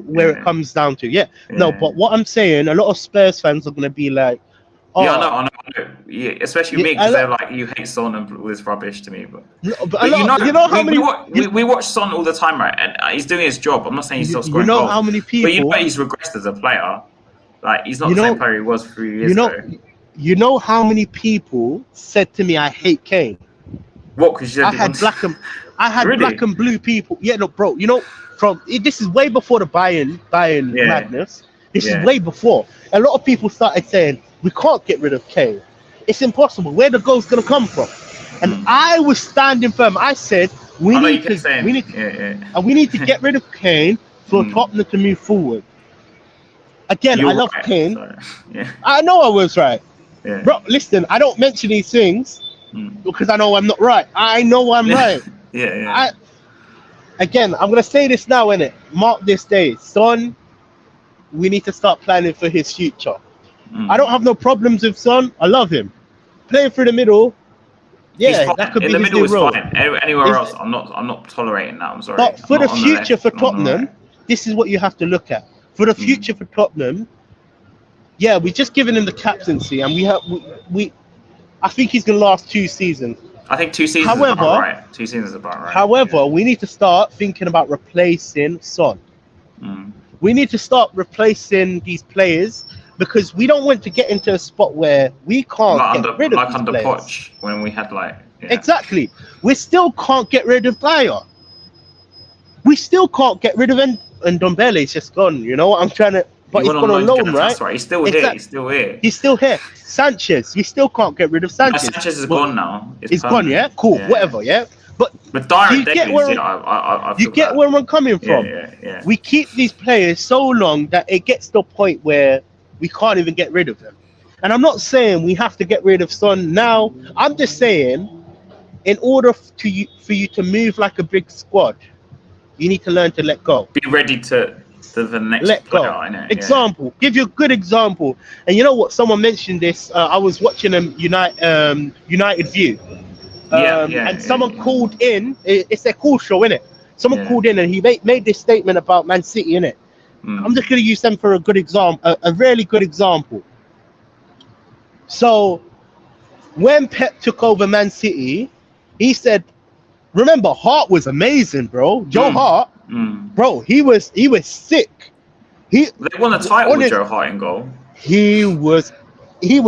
where it comes down to. Yeah. No, but what I'm saying, a lot of Spurs fans are gonna be like, oh, yeah, I know. Yeah, especially me, because they're like, you hate Son and all this rubbish to me. But we watch Son all the time, right? And he's doing his job. I'm not saying he's still scoring goals. How many people? But you know he's regressed as a player. Like, he's not the same player he was 3 years ago. You know how many people said to me, I hate Kane? What? Because I had black and blue people. Yeah, no, bro. You know, this is way before the Bayern madness. This is way before. A lot of people started saying, we can't get rid of Kane. It's impossible. Where the goal's going to come from? And I was standing firm. I said, we need to get rid of Kane for Tottenham to move forward. Again, I love Kane. I know I was right. Yeah. Bro, listen, I don't mention these things because I know I'm not right. I know I'm right. Again, I'm going to say this now, innit? Mark this day. Son, we need to start planning for his future. I don't have no problems with Son. I love him. Playing through the middle, that could be his new role. Anywhere else, I'm not tolerating that. I'm sorry. But for the future for Tottenham, this is what you have to look at. For the future for Tottenham, we're just giving him the captaincy, and I think he's gonna last 2 seasons. I think 2 seasons is about right. 2 seasons is about right. However, we need to start thinking about replacing Son. We need to start replacing these players because we don't want to get into a spot where we can't get rid of these players. Like under Poch, when we had Exactly. We still can't get rid of Dyer. We still can't get rid of and Ndombele's just gone. You know what I'm trying to? But he's gone on loan, right? He's still here. He's still here. He's still here. Sanchez, we still can't get rid of Sanchez. Sanchez is gone now. He's gone. Yeah, cool. Yeah. Whatever. Yeah. But Dyer, you get where I'm coming from. Yeah. We keep these players so long that it gets to a point where we can't even get rid of them. And I'm not saying we have to get rid of Son now. I'm just saying, in order for you to move like a big squad, you need to learn to let go. Be ready to the next let player, go. I know. Example. Give you a good example. And you know what? Someone mentioned this. I was watching a United View. Someone called in. It's their call show, innit? Someone called in and he made this statement about Man City, innit? I'm just going to use them for a good example, a really good example. So, when Pep took over Man City, he said, remember, Hart was amazing, bro. Joe Hart, bro, he was sick. They won the title with Joe Hart in goal. He was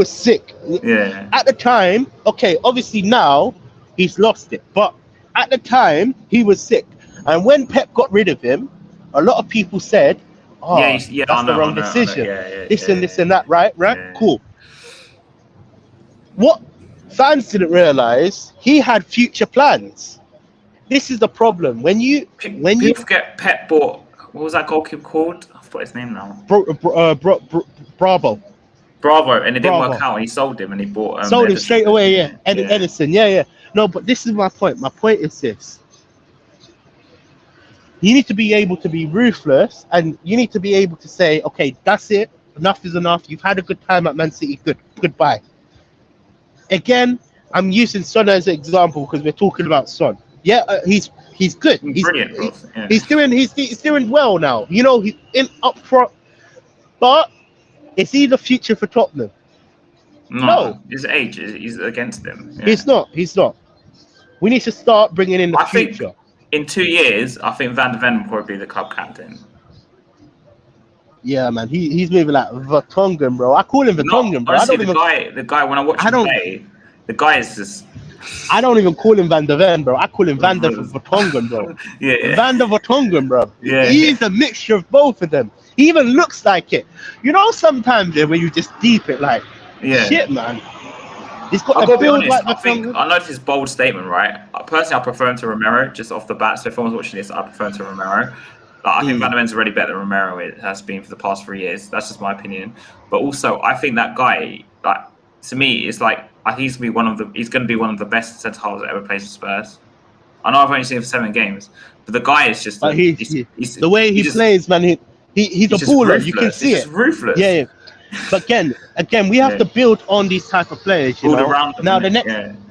sick. Yeah. At the time, okay, obviously now he's lost it, but at the time he was sick. And when Pep got rid of him, a lot of people said, that's the wrong decision. This and that, right? Yeah. Cool. What fans didn't realize, he had future plans. This is the problem. When you forget Pep bought, what was that goalkeeper called? I forgot his name now. Bravo, and it didn't work out. And he sold him, and he bought. Sold him straight away. Yeah, Edison. Yeah. No, but this is my point. My point is this: you need to be able to be ruthless, and you need to be able to say, "Okay, that's it. Enough is enough. You've had a good time at Man City. Goodbye." Again, I'm using Son as an example because we're talking about Son. Yeah, he's good. He's brilliant. He's doing well now. You know, he's in up front. But is he the future for Tottenham? No. His age is against him. Yeah. He's not. We need to start bringing in the future. Think in 2 years, I think Van de Ven will probably be the club captain. Yeah, man, he's moving like Vertonghen, bro. I call him Vertonghen, bro. Honestly, the guy when I watch him play, the guy is just. I don't even call him Van de Ven, bro. I call him Van der Vertonghen, bro. Van der Vertonghen, bro. He's a mixture of both of them. He even looks like it. You know, sometimes when you just deep it, like, shit, man. He's got a build like Vertonghen. I noticed his bold statement, right? Personally, I prefer him to Romero, just off the bat. So if anyone's watching this, I prefer him to Romero. I think Van de Ven's already better than Romero it has been for the past 3 years. That's just my opinion. But also, I think that guy, like, to me, it's like I think he's going to be one of the best centre halves that ever plays for Spurs. I know I've only seen him for 7 games, but the guy is just But the way he plays, man. He's a baller. Ruthless. You can see he's just ruthless. Yeah. But again, we have to build on these type of players. You know. Around them,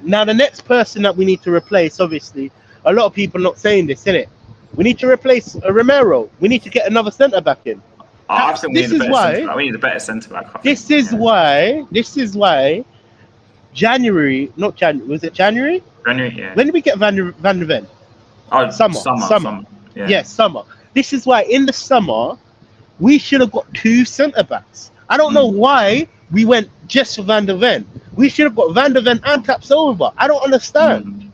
now the next person that we need to replace, obviously, a lot of people are not saying this, innit? We need to replace Romero. We need to get another centre back in. I think we need a better centre back. This is why. January, not January. Was it January? January, yeah. When did we get Van der Ven? Oh, summer. Yeah, summer. This is why in the summer we should have got 2 centre backs. I don't know why we went just for Van der Ven. We should have got Van der Ven and Tapsoba. I don't understand.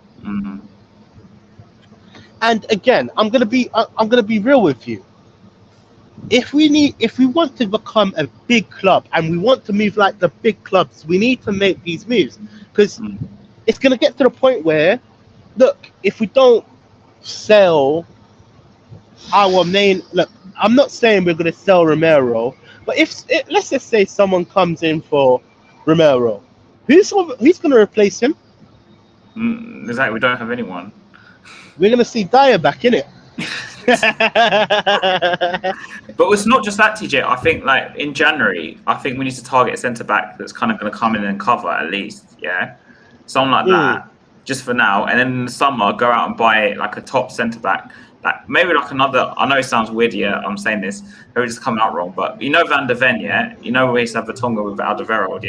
And again, I'm gonna be real with you. If we want to become a big club and we want to move like the big clubs, we need to make these moves, because it's going to get to the point where, look, if we don't sell our main, look, I'm not saying we're going to sell Romero, but let's just say someone comes in for Romero, who's going to replace him? Exactly, we don't have anyone. We're going to see Dyer back, innit? But it's not just that, TJ. I think like in January, I think we need to target a centre back that's kind of going to come in and cover at least, something like that, just for now. And then in the summer, go out and buy like a top centre back, like maybe like another. I know it sounds weird, I'm saying this, maybe it's coming out wrong, but you know Van der Ven, we used to have Vertonghen with Alderweireld,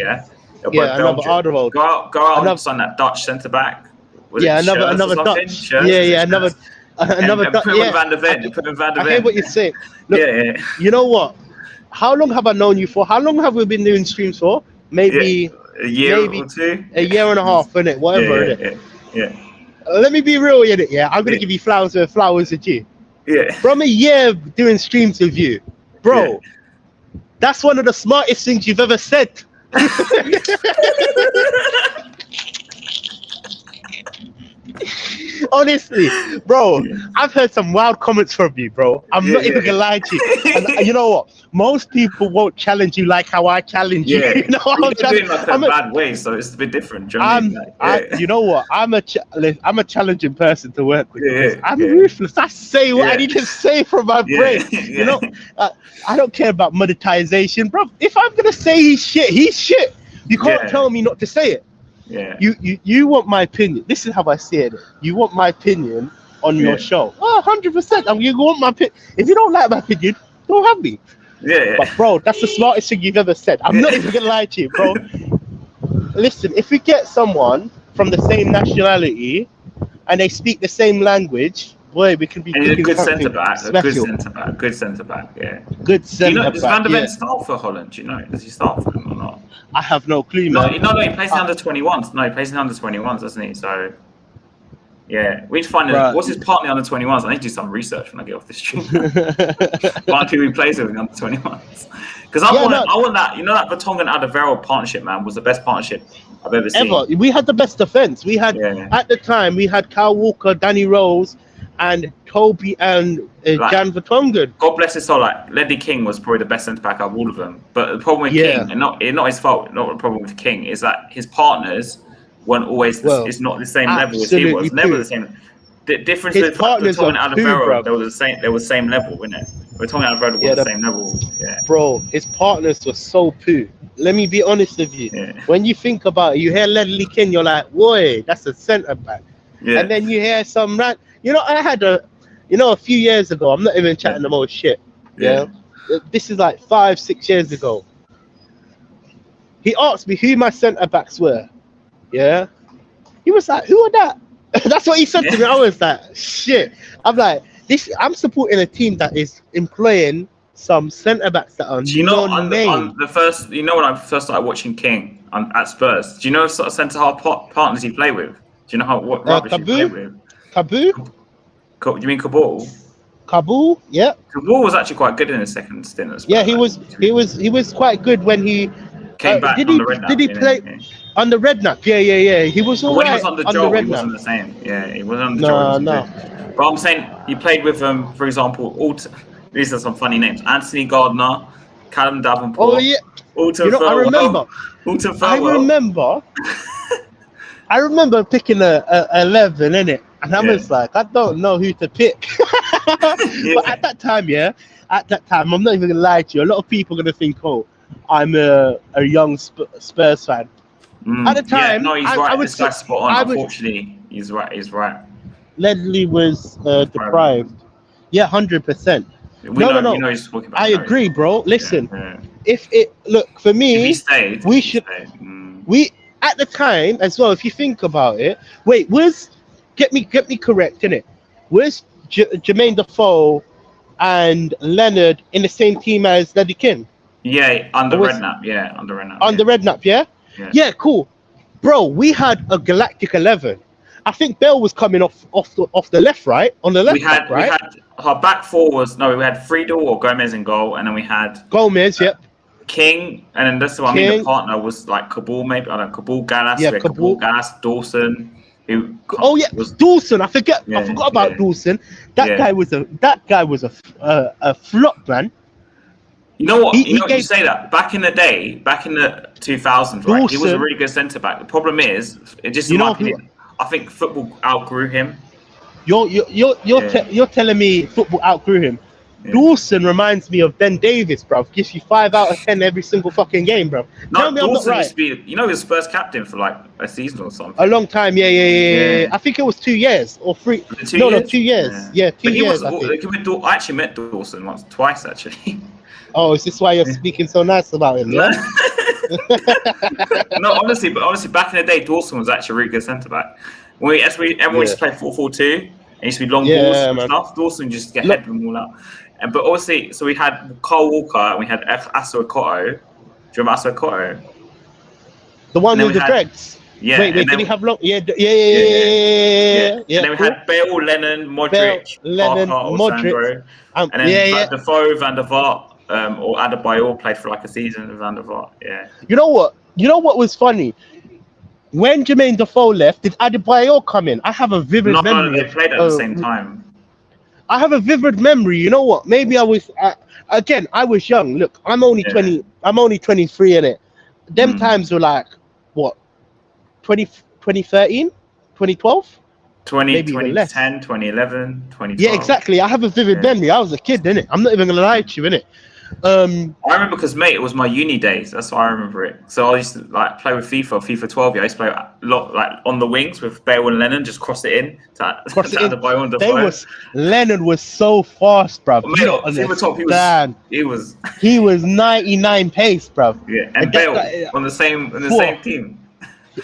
another Alderweireld. Go out and sign that Dutch centre back. Another Dutch. Another put him in Van der Ven. Put him in Van der Ven. I hear what you're saying. Look, you know what? How long have I known you for? How long have we been doing streams for? Maybe a year or 2. A year and a half, innit? Whatever, innit? Yeah. Let me be real, innit? Yeah, I'm gonna give you flowers where flowers are due. Yeah. From a year of doing streams with you, bro, that's one of the smartest things you've ever said. Honestly, bro, I've heard some wild comments from you, bro. I'm not even gonna lie to you. And you know what? Most people won't challenge you like how I challenge you. You know, I'm doing like a bad way, so it's a bit different. Do you know what? I'm a challenging person to work with. I'm ruthless. I say what I need to say from my brain. You know, I don't care about monetization, bro. If I'm gonna say he's shit, he's shit. You can't tell me not to say it. Yeah. You want my opinion. This is how I see it. You want my opinion on your show. Oh, 100%. You want my opinion. If you don't like my opinion, don't have me. Yeah. But bro, that's the smartest thing you've ever said. I'm not even gonna lie to you, bro. Listen, if we get someone from the same nationality and they speak the same language, boy, we can be. And he's a good centre back. Good centre back. Yeah. Good centre back. Does Van der Ven start for Holland? Do you know? Does he start for them or not? I have no clue, man. No, he plays in under 21s. No, he plays in under 21s, doesn't he? So, we need to find what's his partner under 21s. I need to do some research when I get off this stream. Find who he plays with in under 21s. Because I want that. You know that Vertonghen Alderweireld partnership, man, was the best partnership I've ever seen. We had the best defense. We had at the time we had Kyle Walker, Danny Rose, and Toby and Jan Vertonghen. God bless his soul. Like Ledley King was probably the best centre back out of all of them. But the problem with King, and not his fault, not the problem with King, is that his partners weren't always. It's not the same level as he was. Never the same. The difference with Vertonghen and Alderweireld, they were the same. They were the same level, wasn't it? Vertonghen and Alderweireld were the same level. Yeah. Bro, his partners were so poo. Let me be honest with you. Yeah. When you think about it, you hear Ledley King, you're like, boy, that's a centre back. Yeah. And then you hear some rant. You know, I had a few years ago, I'm not even chatting the most shit. Yeah. This is like 5-6 years ago. He asked me who my centre backs were. Yeah. He was like, who are that? That's what he said to me. I was like, shit. I'm like, I'm supporting a team that is employing some centre backs that are on the first. You know, when I first started watching King at Spurs, do you know what sort of centre half partners he played with? Do you know what rubbish he played with? Kabul? Do you mean Kabul? Kabul, yeah. Kabul was actually quite good in his second stint at Spurs. Yeah, he was quite good when he came back on the Redknapp. Did he play on the Redknapp? Yeah. He was all right. When he was on the Joel, he wasn't the same. Yeah, he wasn't on the Joel. No. But I'm saying he played with for example, these are some funny names: Anthony Gardner, Callum Davenport. Oh yeah. Alton I remember. Alton I remember. I remember picking a 11, innit? And I was like, I don't know who to pick. But at that time, I'm not even gonna lie to you. A lot of people are gonna think, oh, I'm a young Spurs fan. At the time, no, he's right. I would this guy's spot on. Unfortunately, he's right. He's right. Ledley was deprived. Yeah, 100%. No. You know he's talking about. I agree, bro. Listen, if for me, if he stayed, we at the time as well. If you think about it, wait, get me correct, innit? Was Jermaine Defoe and Leonard in the same team as Ledley King? Yeah, under Redknapp. Yeah, under Redknapp. Under Redknapp, yeah, cool, bro. We had a galactic 11. I think Bell was coming off the left, right? On the left, we had our back four we had Friedel or Gomez in goal, and then we had Gomez, King, and then that's what I mean. The partner was like Kabul, maybe Kabul Gallas, Kabul Gallas, Dawson. Was Dawson. I forgot about Dawson. That guy was a flop, man. You know what? You say that back in the day, back in the 2000s, right? Dawson, he was a really good centre back. The problem is, I think football outgrew him. You're telling me football outgrew him. Yeah. Dawson reminds me of Ben Davis, bro. Gives you 5 out of 10 every single fucking game, bro. No, Dawson used to be, he was Spurs captain for like a season or something. A long time, yeah. I think it was 2 years or 3. 2 years? 2 years. Yeah, 2 years. I actually met Dawson twice, actually. Oh, is this why you're speaking so nice about him? Yeah. No, honestly, back in the day, Dawson was actually a really good centre back. Everyone used to play 4-4-2. It used to be long balls and stuff. Dawson just head them all out. But obviously, so we had Carl Walker and we had Asa Okoto. Do you remember Asa Okoto? The one with the dreads. Yeah. Wait, did he have long? Yeah. And then we had Bale, Lennon, Modric, Parker, Sandro. And then Defoe, Van der Vaart, or Adebayor played for like a season with Van der Vaart. Yeah. You know what was funny? When Jermaine Defoe left, did Adebayor come in? I have a vivid memory. No, they played at the same time. I have a vivid memory. You know what? Maybe I was I was young. Look, I'm only 20. I'm only 23 in it. Them times were like what? 2013, 2012, 2010, 2011, 2012. Yeah, exactly. I have a vivid memory. I was a kid, innit? I'm not even gonna lie to you, innit? I remember because, mate, it was my uni days. That's why I remember it. So I used to like play with FIFA 12. Yeah, I used to play a lot like on the wings with Bale and Lennon. Just cross it in to the Bale and Defoe. Lennon was so fast, bruv. He was 99 pace, bruv. Yeah, and Bale on the same team.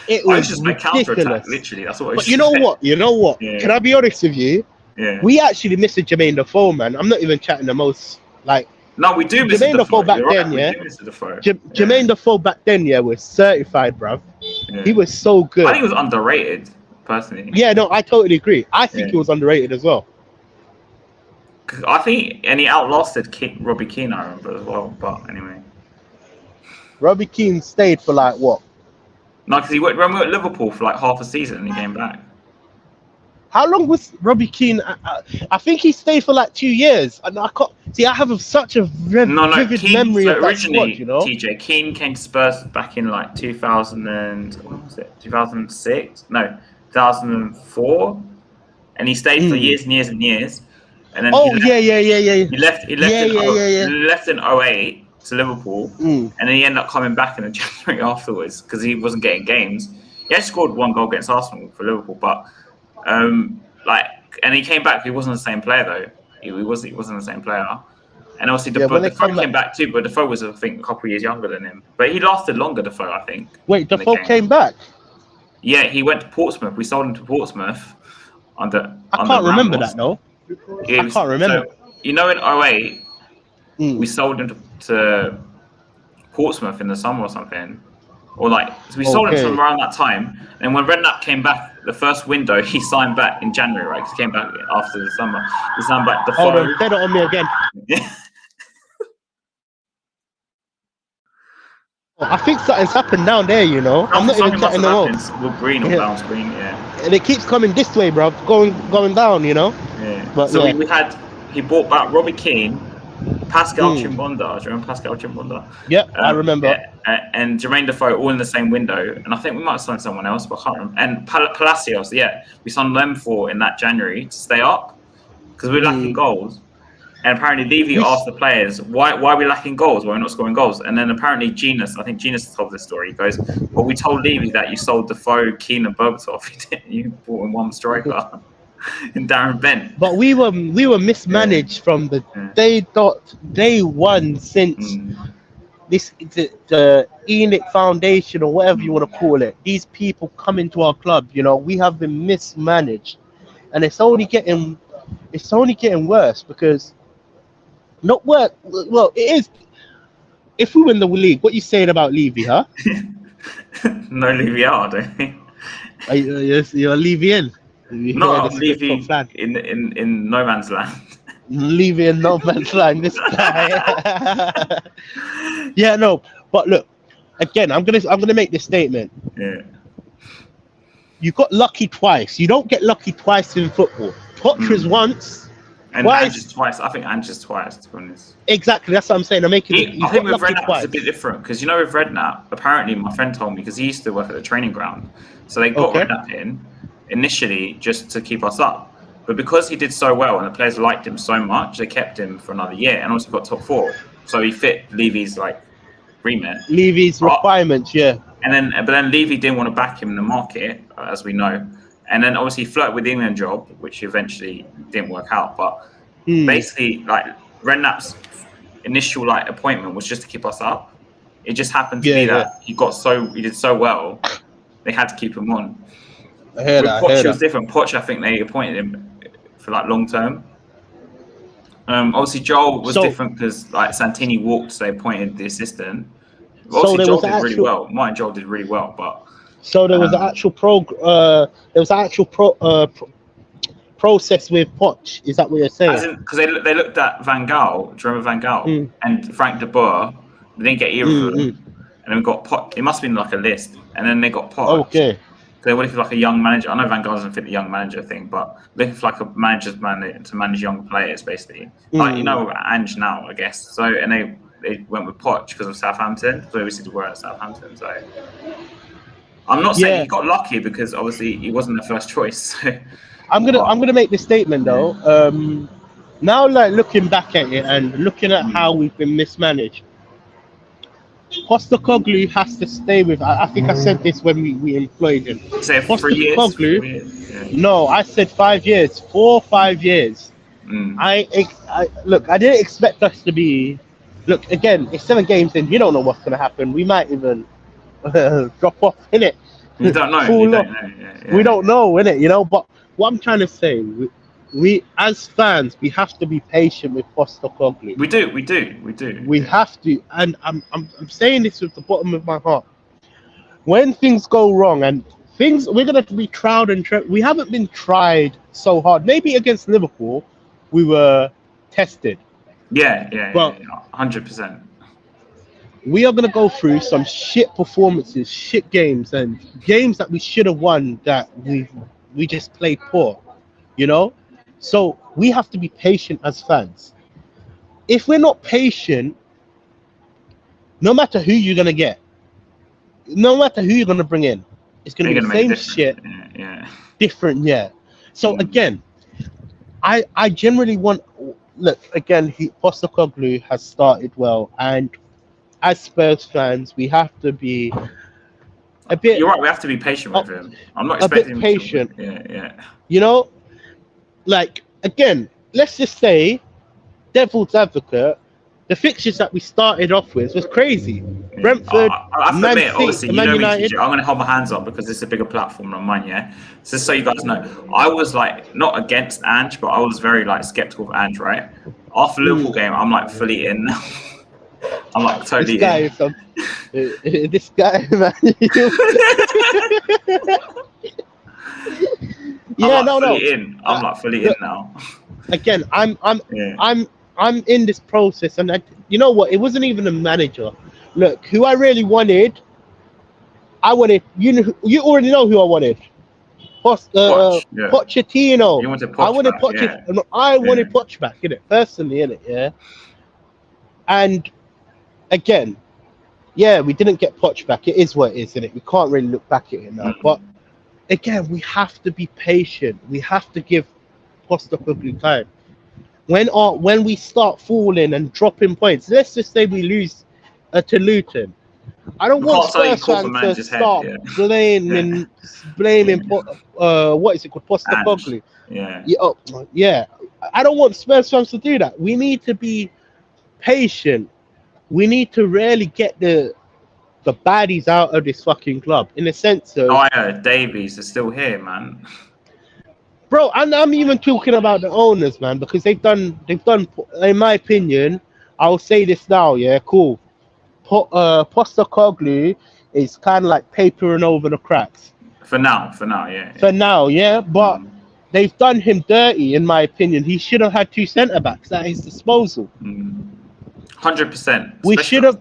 It was just my counter-attack, literally. That's what. But you know what? Yeah. Can I be honest with you? Yeah. We actually missed Jermaine Defoe, man. I'm not even chatting the most like. No, we do miss Jermaine Defoe back then, Jermaine Defoe back then, was certified, bruv. Yeah. He was so good. I think he was underrated, personally. Yeah, no, I totally agree. I think he was underrated as well. I think, and he outlasted Robbie Keane, I remember as well. But anyway, Robbie Keane stayed for like what? No, because we were at Liverpool for like half a season and he came back. How long was Robbie Keane? I think he stayed for like 2 years. And I can't see. I have such a vivid memory of that squad. You know, TJ Keane came to Spurs back in like 2006? No, 2004, and he stayed for years and years and years. And then He left in 08 to Liverpool, and then he ended up coming back in the January afterwards because he wasn't getting games. He actually scored 1 goal against Arsenal for Liverpool, but. And he came back. He wasn't the same player though. He wasn't the same player. And obviously, Defoe came back too. But Defoe was, I think, a couple of years younger than him. But he lasted longer. Defoe, I think. Wait, Defoe came back? Yeah, he went to Portsmouth. We sold him to Portsmouth. I can't remember that though. I can't remember. So, in 08, we sold him to Portsmouth in the summer or something. Or so we sold him from around that time. And when Redknapp came back, the first window, he signed back in January, right? He came back after the summer. He signed back Defoe. Hold on, say that on me again. Yeah. I think something's happened down there, you know. I'm not even chatting them out. With green or brown screen, And it keeps coming this way, bro. Going down, you know. Yeah. But, he brought back Robbie Keane, Pascal Chimbonda. Do you remember Pascal Chimbonda? Yeah, I remember. Yeah, and Jermaine Defoe all in the same window. And I think we might have signed someone else, but I can't remember. And Palacios, we signed them for in that January to stay up because we were lacking goals. And apparently Levy asked the players, why are we lacking goals? Why are we not scoring goals? And then apparently Genus told this story. He goes, well, we told Levy that you sold Defoe, Keane and Berbatov. You bought in one striker in Darren Bent. But we were mismanaged from the day one since the Enoch Foundation or whatever you want to call it. These people come into our club, we have been mismanaged. And it's only getting worse because not work. Well, it is. If we win the league, what you saying about Levy, huh? No Levy out, I don't think. You're Levy in. No, I'm Levy in no man's land. Levy in no man's land. This guy. Yeah, no. But look, again, I'm gonna make this statement. Yeah. You got lucky twice. You don't get lucky twice in football. Potters once. And Ange's twice. I think Ange's twice, to be honest. Exactly, that's what I'm saying. I'm making it. I think with Redknapp it's a bit different because with Redknapp, apparently my friend told me because he used to work at the training ground, so they got Redknapp in initially just to keep us up. But because he did so well and the players liked him so much, they kept him for another year and also got top 4. So he fit Levy's remit. Levy's requirements, yeah. But then Levy didn't want to back him in the market, as we know. And then obviously he flirted with the England job, which eventually didn't work out. But basically, Redknapp's initial appointment was just to keep us up. It just happened to be that he did so well, they had to keep him on. I heard that. Poch was different. Poch, I think they appointed him for long term. Obviously Joel was different because Santini walked, so they appointed the assistant. Obviously Joel did really well. Martin Joel did really well, but. So there was an actual process with Poch. Is that what you're saying? Because they looked at Van Gaal. Do you remember Van Gaal and Frank de Boer? They didn't get either of them, and then we got Poch. It must have been a list, and then they got Poch. Okay. So they were looking for a young manager. I know Van Gaal doesn't fit the young manager thing, but looking for a manager's man to manage young players, basically. Ange now, I guess. So and they went with Poch because of Southampton. So obviously they were at Southampton. So. I'm not saying he got lucky because obviously he wasn't the first choice. I'm gonna make this statement though. Now looking back at it and looking at how we've been mismanaged, Postecoglou has to stay with. I think I said this when we employed him. Say 3 years. No, I said 5 years. 4 or 5 years. I didn't expect us to be. Look, again, it's 7 games in. You don't know what's gonna happen. We might even. Drop off, innit? You don't know. We don't know, innit? But what I'm trying to say, we as fans, we have to be patient with Postecoglou. We do. We have to, and I'm saying this with the bottom of my heart. When things go wrong and we're gonna be tried and we haven't been tried so hard. Maybe against Liverpool, we were tested. Yeah, 100%. We are going to go through some shit performances, shit games, and games that we should have won that we just played poor, So we have to be patient as fans. If we're not patient, no matter who you're going to get, no matter who you're going to bring in, it's going to be the same shit, different, So again, I generally want. Look, again, Postecoglou has started well, and as Spurs fans, we have to be a bit. You're right. We have to be patient with him. I'm not expecting a bit patient. Yeah. Again, let's just say, devil's advocate, the fixtures that we started off with was crazy. Brentford, I have to admit, obviously, Man United. I'm going to hold my hands up because it's a bigger platform than mine. Yeah. Just so you guys know, I was not against Ange, but I was very skeptical of Ange. Right. After the Liverpool game, I'm fully in. I'm totally in. This guy, man. I'm fully in now. Again, I'm in this process, and you know what? It wasn't even a manager. Look, who I really wanted. You already know who I wanted. Pochettino. You wanted Poch I wanted back, Pochettino. I wanted Poch back, personally, yeah. And again, yeah, we didn't get Poch back. It is what it is, isn't it? We can't really look back at it now. But again, we have to be patient. We have to give Postecoglou time. When we start falling and dropping points, let's just say we lose to Luton. I don't want Spurs fans to start blaming what is it called, Postecoglou. Yeah. I don't want Spurs fans to do that. We need to be patient. We need to really get the baddies out of this fucking club in the sense of. Oh, yeah, Davies is still here, man. Bro, I'm even talking about the owners, man, because they've done. In my opinion, I'll say this now. Yeah, cool. Postecoglou is kind of like papering over the cracks. For now, yeah. For now, yeah, but they've done him dirty, in my opinion. He should have had 2 centre backs at his disposal. 100%. We should have,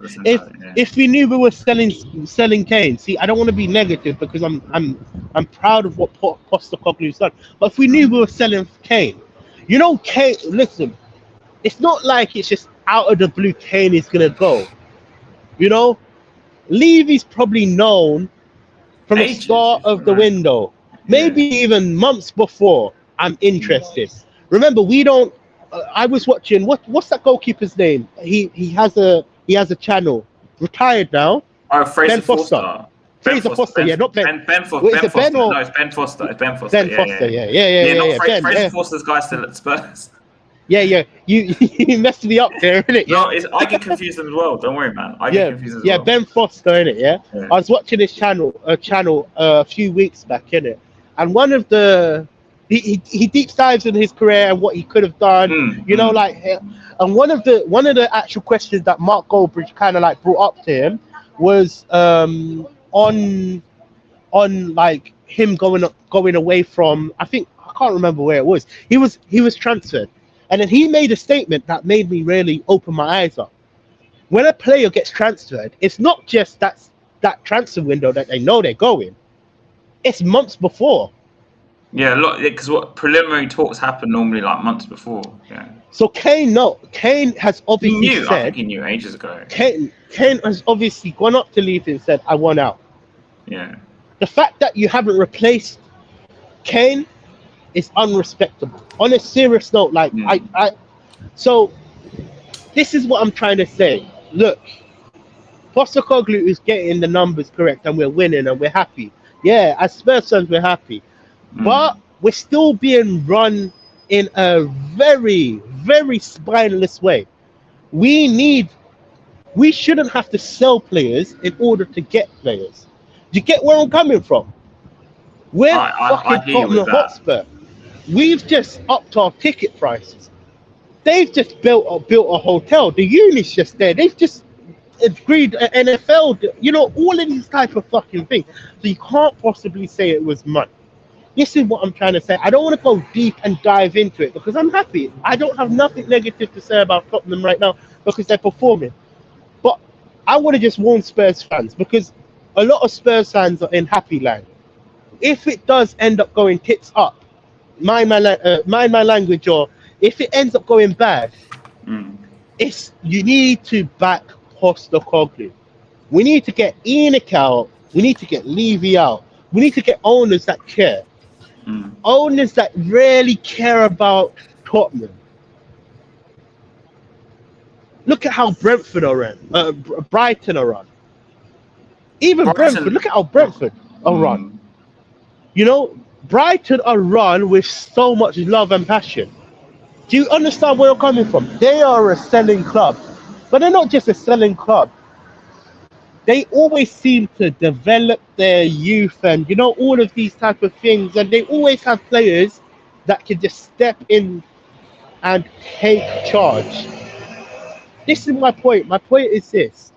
if we knew we were selling Kane. See, I don't want to be negative because I'm proud of what Postecoglou's done. But if we knew we were selling Kane, you know, Kane. Listen, it's not like it's just out of the blue. Kane is gonna go. You know, Levy's probably known from the start of the window, maybe even months before. I'm interested. Remember, we don't. I was watching. What's that goalkeeper's name? He has a channel. Retired now. Oh, Fraser Foster. Fraser Foster, yeah, not Ben. Ben Foster. Wait, is it Ben or... No, it's Ben Foster. It's Ben Foster. Ben Foster, yeah. Fraser Foster's guy still at Spurs. Yeah. You messed me up there, innit? No, I get confused as well. Don't worry, man. I get confused as well. Yeah, Ben Foster, innit? Yeah. I was watching his channel a few weeks back, innit? And one of the he deep dives in his career and what he could have done, you know, like, and one of the actual questions that Mark Goldbridge kind of like brought up to him was on like him going away from, I can't remember where it was. He was transferred, and then he made a statement that made me really open my eyes up. When a player gets transferred, it's not just that transfer window that they know they're going. It's months before. Yeah, look, because what preliminary talks happen normally like months before. Yeah. So Kane has obviously said. I think he knew ages ago. Kane has obviously gone up to Levy and said, "I want out." Yeah. The fact that you haven't replaced Kane is unrespectable. On a serious note, like so this is what I'm trying to say. Look, Postecoglou is getting the numbers correct, and we're winning, and we're happy. Yeah, as Spurs fans, we're happy. But we're still being run in a very, very spineless way. We shouldn't have to sell players in order to get players. Do you get where I'm coming from? We're fucking Tottenham Hotspur. We've just upped our ticket prices. They've just built a hotel. The unit's just there. They've just agreed NFL, you know, all of these type of fucking things. So you can't possibly say it was money. This is what I'm trying to say. I don't want to go deep and dive into it because I'm happy. I don't have nothing negative to say about Tottenham right now because they're performing. But I want to just warn Spurs fans because a lot of Spurs fans are in happy land. If it does end up going tits up, mind my language, or if it ends up going bad, you need to back Postecoglou. We need to get Enoch out. We need to get Levy out. We need to get owners that care. Owners that really care about Tottenham. Look at how Brentford are run. Brighton are run. Even Brentford. Look at how Brentford are run. You know, Brighton are run with so much love and passion. Do you understand where I'm coming from? They are a selling club, but they're not just a selling club. They always seem to develop their youth and, you know, all of these type of things. And they always have players that can just step in and take charge. This is my point. My point is this.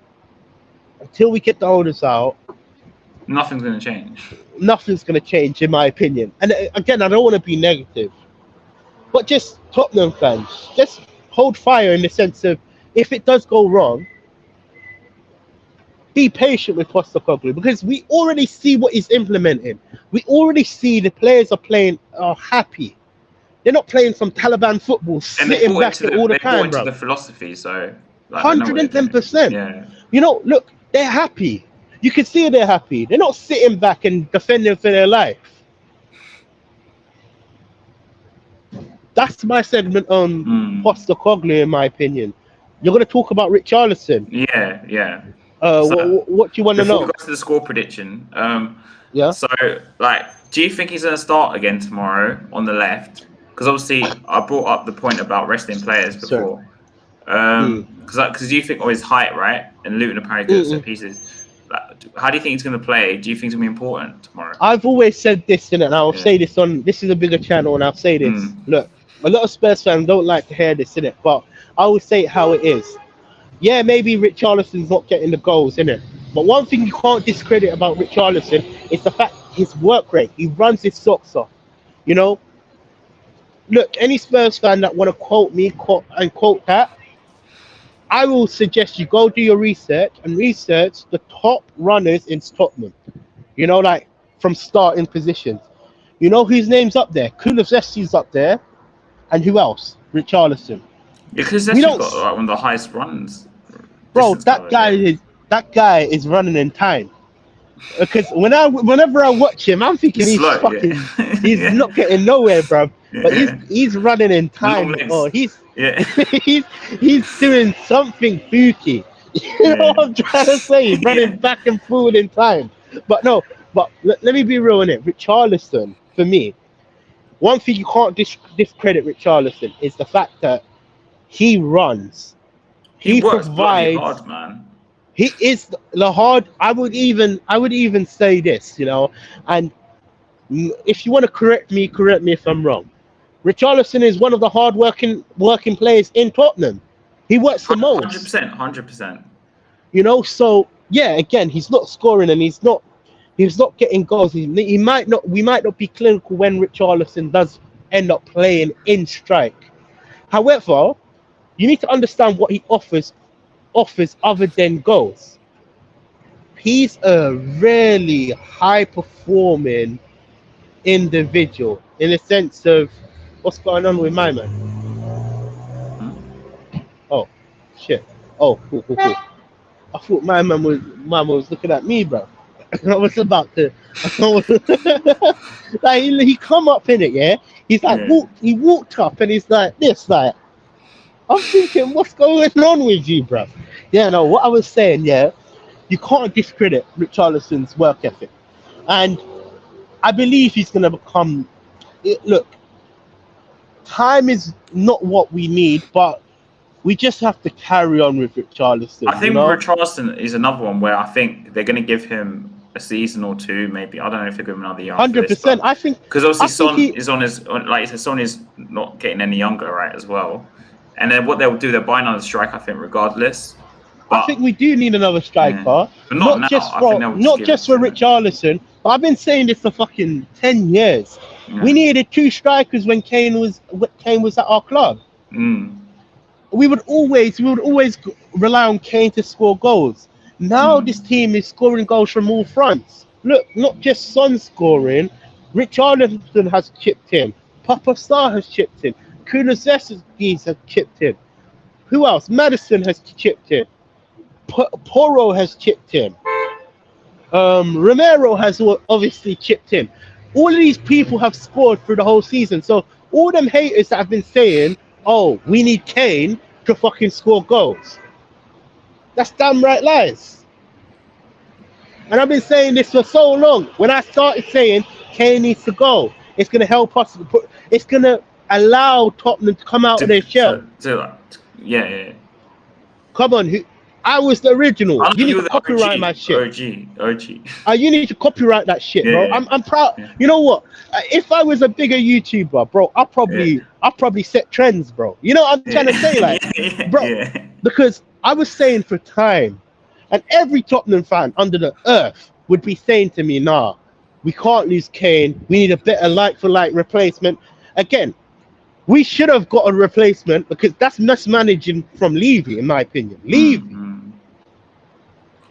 Until we get the owners out, nothing's going to change. Nothing's going to change, in my opinion. And again, I don't want to be negative. But just Tottenham fans, just hold fire in the sense of if it does go wrong, be patient with Postecoglou because we already see what he's implementing. We already see the players are happy. They're not playing some Taliban football, sitting back all the time, bro. The philosophy, so Like, they know what they're doing. 110%. Yeah. You know, look, they're happy. You can see they're happy. They're not sitting back and defending for their life. That's my segment on Postecoglou, in my opinion. You're going to talk about Richarlison. Yeah. What do you want to know? Before we go to the score prediction, Yeah. so, like, do you think he's going to start again tomorrow on the left? Because obviously, I brought up the point about resting players before. Because you think, his height, right? And Luton apparently good at set pieces. How do you think he's going to play? Do you think it's going to be important tomorrow? I've always said this, and I'll say this on. This is a bigger channel, and I'll say this. Look, a lot of Spurs fans don't like to hear this, innit? But I will say it how it is. Yeah, maybe Richarlison's not getting the goals, innit? But one thing you can't discredit about Richarlison is the fact his work rate. He runs his socks off. You know. Look, any Spurs fan that want to quote that, I will suggest you go do your research and research the top runners in Tottenham. You know, like from starting positions. You know whose name's up there? Kulusevski's up there, and who else? Richarlison. Because he's got like one of the highest runs. Bro, that guy is running in time. Because whenever I watch him, I'm thinking he's not getting nowhere, bro. But he's running in time. Oh, he's doing something spooky. You know what I'm trying to say? Running back and forward in time. But let me be real in it. Richarlison, for me, one thing you can't discredit Richarlison is the fact that he runs. He works provides hard, man. He is the hard. I would even say this, you know, and if you want to correct me if I'm wrong. Richarlison is one of the working players in Tottenham. He works the most. 100%. You know, so yeah, again, he's not scoring and he's not getting goals. We might not be clinical when Richarlison does end up playing in strike. However, you need to understand what he offers other than goals. He's a really high performing individual in the sense of what's going on with my man. Oh shit. Oh cool. I thought my man was looking at me, bro. I was about to like he come up in it, yeah. He's like he walked up and he's like this, like I'm thinking, what's going on with you, bro? Yeah, no, what I was saying, yeah, you can't discredit Richarlison's work ethic. And I believe he's going to become... Look, time is not what we need, but we just have to carry on with Richarlison. I think Richarlison is another one where I think they're going to give him a season or two, maybe. I don't know if they're going to give him another year. 100%. I think... Because obviously Son is on his... Like you said, Son is not getting any younger, right, as well. And then what they'll do, they'll buy another striker, I think, regardless. But, I think we do need another striker. But not just for Richarlison. I've been saying this for fucking 10 years. Yeah. We needed two strikers when Kane was at our club. We would always rely on Kane to score goals. Now this team is scoring goals from all fronts. Look, not just Son scoring. Richarlison has chipped in. Papa Star has chipped in. Kulusevski has chipped in. Who else? Madison has chipped in. Porro has chipped in. Romero has obviously chipped in. All of these people have scored through the whole season. So all them haters that have been saying, oh, we need Kane to fucking score goals. That's damn right lies. And I've been saying this for so long. When I started saying Kane needs to go, it's going to help us. It's going to allow Tottenham to come out of their shell. Yeah. Come on, I was the original. You need to copyright my shit. OG. You need to copyright that shit, bro. Yeah. I'm proud. Yeah. You know what? If I was a bigger YouTuber, bro, I'll probably set trends, bro. You know what I'm trying to say, like, bro, because I was saying for time, and every Tottenham fan under the earth would be saying to me, nah, we can't lose Kane. We need a better like-for-like replacement. Again, we should have got a replacement because that's mismanaging from Levy, in my opinion. Levy.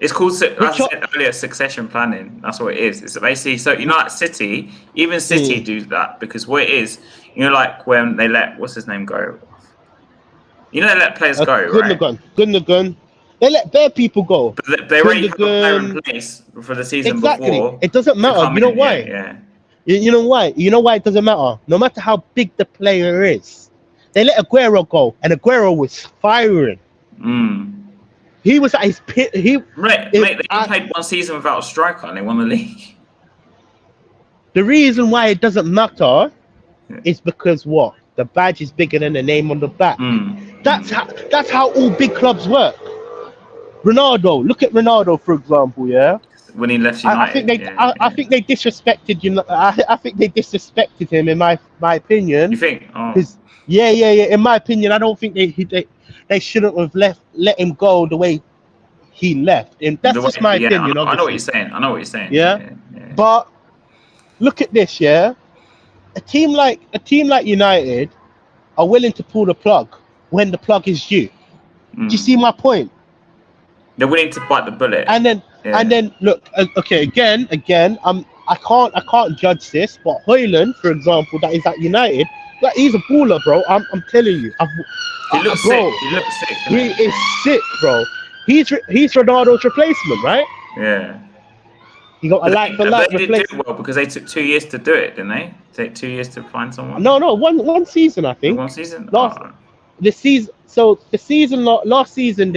It's called, as I said earlier, succession planning. That's what it is. It's basically, so, you know, like City, even City do that because what it is, you know, like when they let, what's his name go? You know, they let players go, right? Gundogan. They let bare people go. But they already have a player in Gundogan. place for the season Exactly. before. It doesn't to matter. come You know in. why? Yeah. You know why? You know why it doesn't matter? No matter how big the player is, they let Aguero go, and Aguero was firing. He was at his pit. Mate, they played one season without a striker, and they won the league. The reason why it doesn't matter is because what? The badge is bigger than the name on the back. That's how all big clubs work. Ronaldo, look at Ronaldo for example. Yeah. When he left United, I think they disrespected I think they disrespected him in my opinion. You think? Oh. Yeah. In my opinion, I don't think they shouldn't have let him go the way he left. And that's just my opinion. I know what you're saying. Yeah. But look at this. Yeah. A team like United are willing to pull the plug when the plug is due. Do you see my point? They're willing to bite the bullet. And then look, okay, again, I can't judge this, but Højlund, for example, that is at United, like he's a baller, bro. I'm telling you. He looks sick. He is sick, bro. He's Ronaldo's replacement, right? Yeah. He got a like for like replacement. They did do well because they took 2 years to do it, didn't they? Take 2 years to find someone. No, one season, I think. One season. Last season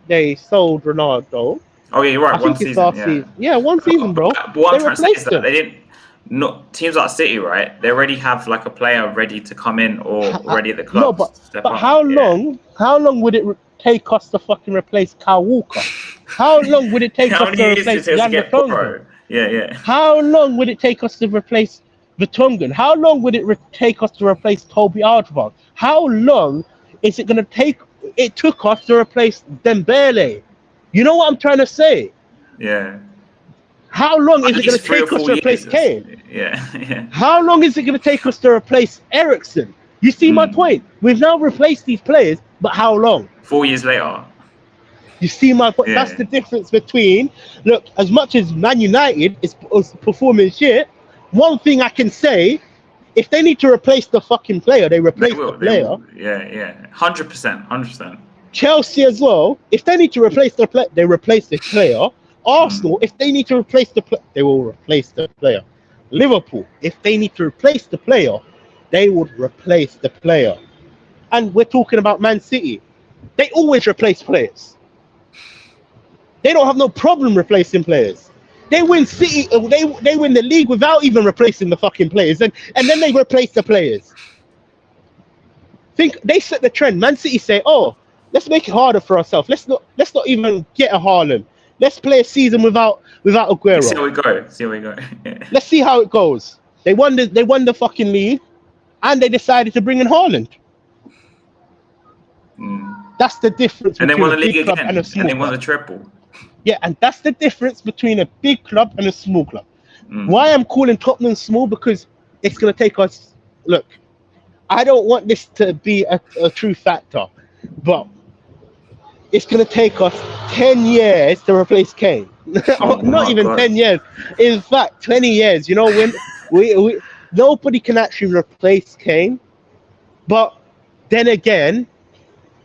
they sold Ronaldo. Oh yeah, you're right. One season. Yeah, one season, bro. But what I'm trying to say is that they didn't. Not teams like City, right? They already have like a player ready to come in or already at the club. No, but how long would it take us to fucking replace Kyle Walker? How long would it take us to replace Jan Vertonghen? Yeah. How long would it take us to replace Vertonghen? How long would it take us to replace Toby Alderweireld? How long is it going to take? It took us to replace Dembele. You know what I'm trying to say? Yeah. How long is it going to take us to replace Kane? Yeah. How long is it going to take us to replace Eriksen? You see my point? We've now replaced these players, but how long? 4 years later. You see my point? Yeah. That's the difference between, look, as much as Man United is performing shit, one thing I can say, if they need to replace the fucking player, they replace the player. Yeah. 100%. Chelsea as well, if they need to replace the player, they replace the player. Arsenal, if they need to replace the player, they will replace the player. Liverpool, if they need to replace the player, they would replace the player. And we're talking about Man City. They always replace players. They don't have no problem replacing players. They win they win the league without even replacing the fucking players, and then they replace the players. Think they set the trend. Man City say, "Oh, let's make it harder for ourselves. Let's not even get a Haaland. Let's play a season without Aguero. See how we go. Let's see how it goes." They won the fucking league, and they decided to bring in Haaland. That's the difference. And they won the league again, and they won the triple. Yeah, and that's the difference between a big club and a small club. Why I'm calling Tottenham small, because it's going to take us. Look, I don't want this to be a true factor, but it's going to take us 10 years to replace Kane. Not even 10 years. In fact, 20 years. You know, when we nobody can actually replace Kane. But then again,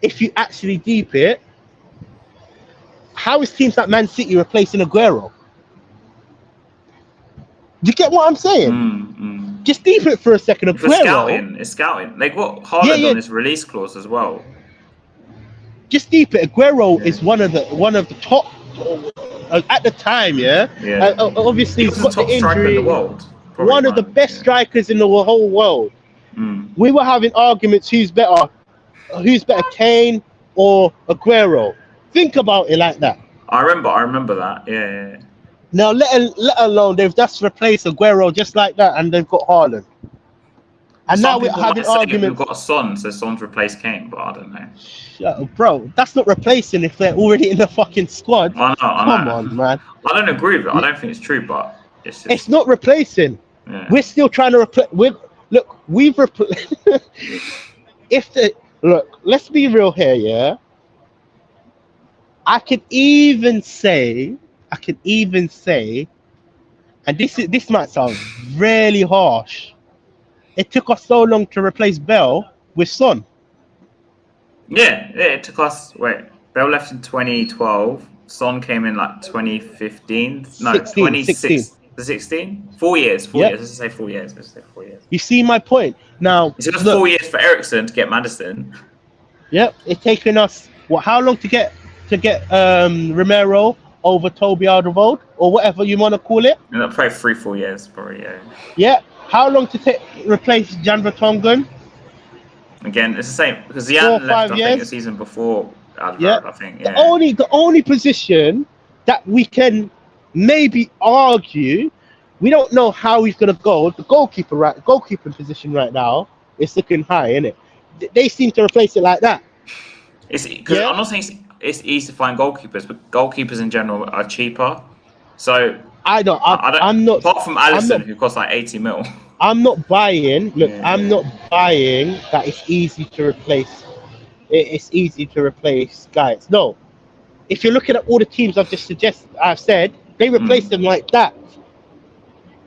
if you actually deep it, how is teams like Man City replacing Aguero? Do you get what I'm saying? Just deep it for a second. Aguero, it's scouting. They got Haaland on this release clause as well. Just deep it. Aguero is one of the top at the time. Obviously, he's got the injury. Striker in the world. One of the best strikers in the whole world. We were having arguments who's better, Kane or Aguero. Think about it like that. I remember that. Yeah. Now, let alone they've just replaced Aguero just like that, and they've got Haaland. And now we're having arguments. We've got Son, so Son's replaced Kane, but I don't know. Shut up, bro, that's not replacing if they're already in the fucking squad. I know. Come on, man. I don't agree with it. I don't think it's true, but it's not replacing. Yeah. We're still trying to replace. We've replaced. Let's be real here, yeah. I could even say, and this might sound really harsh. It took us so long to replace Bell with Son. Yeah, it took us. Wait, Bell left in 2012. Son came in like 2015. No, 16. 16. 4 years. 4 years. Yep. Let's just say 4 years. Let's say 4 years. You see my point? Now, It's just look, 4 years for Ericsson to get Madison. yep, it's taken us how long to get Romero over Toby Alderweireld or whatever you want to call it? And that'll probably 3-4 years, probably. Yeah. Yeah. How long to replace Jan Vertonghen? Again, it's the same because 4 Jan or left. 5 I years. think the season before Alderweireld. Yeah. I think. The Yeah. only position that we can maybe argue, we don't know how he's gonna go. The goalkeeper position right now is looking high, isn't it? They seem to replace it like that. It's because I'm not saying it's easy to find goalkeepers, but goalkeepers in general are cheaper. So I'm not. Apart from Alisson, who costs like 80 mil. I'm not buying. Look, I'm not buying that it's easy to replace. It's easy to replace guys. No, if you're looking at all the teams I've said, they replace them like that.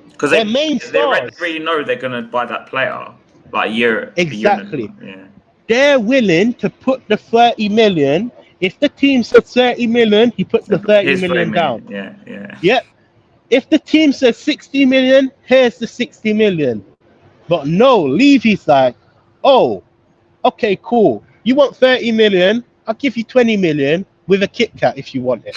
Because their main stars, they really know they're going to buy that player like a year. Exactly. Yeah. They're willing to put the 30 million. If the team says 30 million, he puts the 30 million down. Yeah. Yep. If the team says 60 million, here's the 60 million. But no, Levy's like, oh, okay, cool. You want 30 million? I'll give you 20 million with a Kit Kat if you want it.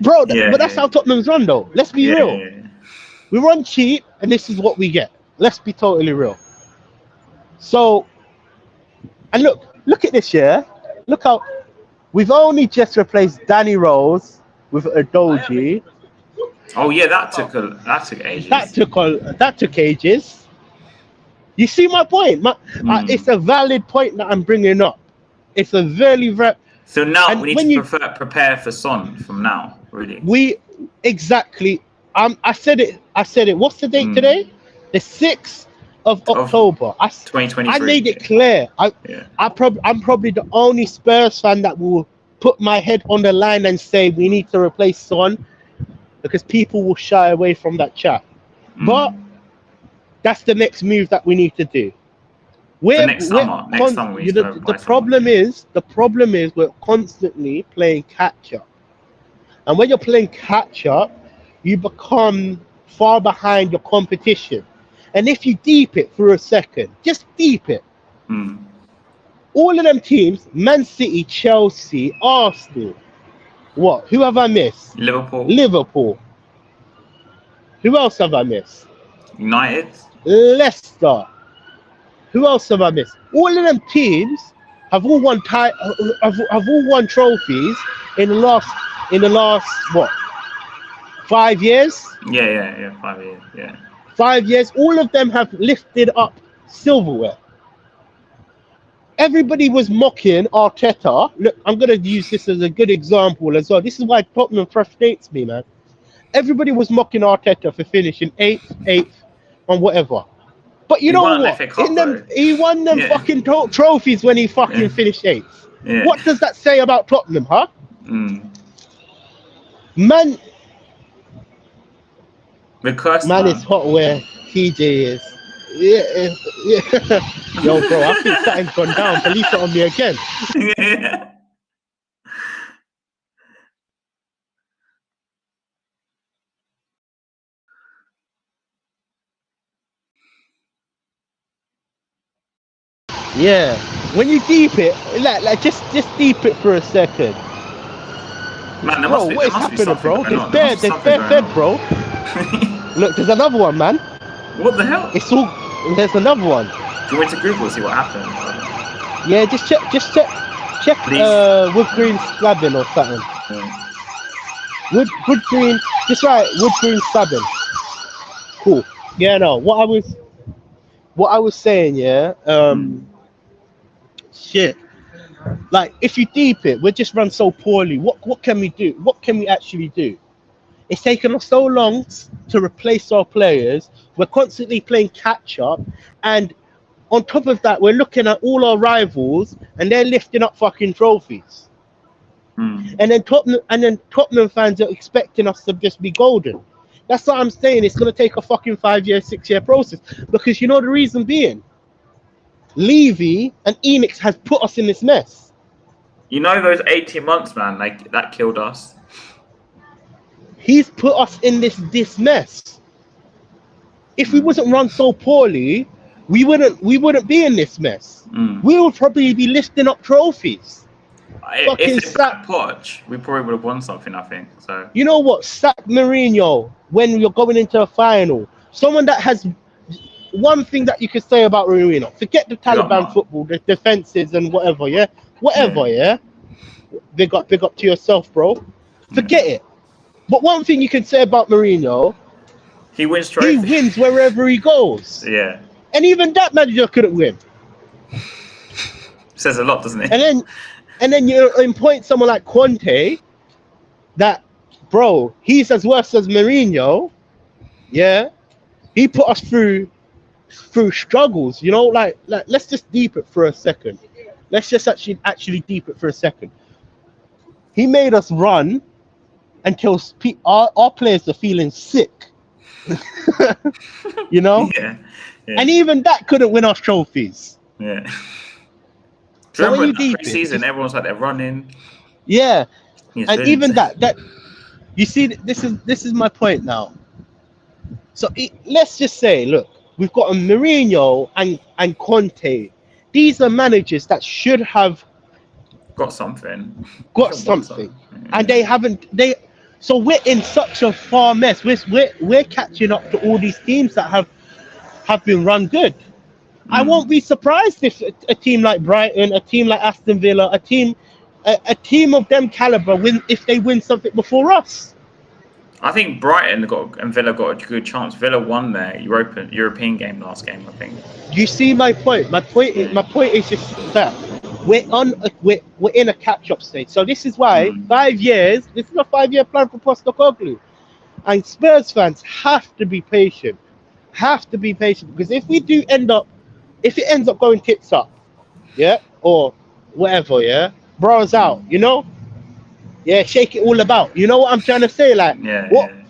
Bro, but that's how Tottenham's run, though. Let's be real. Yeah. We run cheap, and this is what we get. Let's be totally real. So, and look at this, yeah? Look how we've only just replaced Danny Rose with Udogie. Oh yeah, that took ages. That took ages. You see my point? It's a valid point that I'm bringing up. It's a very. So now we need to prepare for Son from now, really. Exactly. I said it. What's the date today? The 6th of October. 2023. I made it clear. I'm probably the only Spurs fan that will put my head on the line and say we need to replace Son, because people will shy away from that chat. But that's the next move that we need to do. Next summer the problem is we're constantly playing catch up, and when you're playing catch up, you become far behind your competition. And if you deep it for a second, just deep it. All of them teams, Man City, Chelsea, Arsenal. What? Who have I missed? Liverpool. Who else have I missed? United. Leicester. Who else have I missed? All of them teams have all won trophies in the last what? 5 years? Yeah. 5 years. Yeah. 5 years. All of them have lifted up silverware. Everybody was mocking Arteta. Look, I'm going to use this as a good example as well. This is why Tottenham frustrates me, man. Everybody was mocking Arteta for finishing 8th, and whatever. But you know what? He won them fucking trophies when he fucking finished 8th. Yeah. What does that say about Tottenham, huh? Man, is hot where TJ is. Yeah. Yo, bro, I think something's gone down. Police are on me again. Yeah. Yeah. When you deep it, like just deep it for a second. Man, bro, what is happening, bro? There's bed, bro. Look, there's another one, man. What the hell? There's another one. Do you want to Google see what happened? Yeah, just check wood green slabbing or something. Wood green, just right, wood green slabbing. Cool. Yeah, no. What I was saying, yeah. Shit. Like, if you deep it, we just run so poorly. What can we do? What can we actually do? It's taken us so long to replace our players. We're constantly playing catch up, and on top of that, we're looking at all our rivals, and they're lifting up fucking trophies. And then Tottenham fans are expecting us to just be golden. That's what I'm saying. It's gonna take a fucking 5-year, 6-year process, because you know the reason being. Levy and Enix has put us in this mess. You know those 18 months, man, like that killed us. He's put us in this mess. If we wasn't run so poorly, we wouldn't be in this mess. We would probably be lifting up trophies. If they back Poch, we probably would have won something, I think. So you know what? Sack Mourinho when you're going into a final. Someone that has one thing that you could say about Mourinho. Forget the Taliban football, the defenses and whatever, yeah? Whatever, yeah? Big up to yourself, bro. Forget it. But one thing you can say about Mourinho, he wins trophies. He wins wherever he goes. Yeah. And even that manager couldn't win. Says a lot, doesn't it? And then you point someone like Conte, that, bro, he's as worse as Mourinho, yeah? He put us through struggles, you know, like let's just deep it for a second. Let's just actually deep it for a second. He made us run until our players are feeling sick. You know? Yeah. And even that couldn't win us trophies. Yeah. So when you deep pre-season, everyone's like they're running. Yeah. And even that you see, this is my point now. So let's just say, look, we've got a Mourinho and Conte. These are managers that should have got something. And they haven't. So we're in such a far mess. We're catching up to all these teams that have been run good. I won't be surprised if a team like Brighton, a team like Aston Villa, a team of them caliber if they win something before us. I think Brighton and Villa got a good chance. Villa won their European game last game, I think. You see my point. My point is just that we're in a catch-up stage. So this is why 5 years. This is a 5-year plan for Postecoglou, and Spurs fans have to be patient. Because if it ends up going tits up, yeah, or whatever, yeah, bros out, you know. Yeah, shake it all about. You know what I'm trying to say? Like, what? Yeah.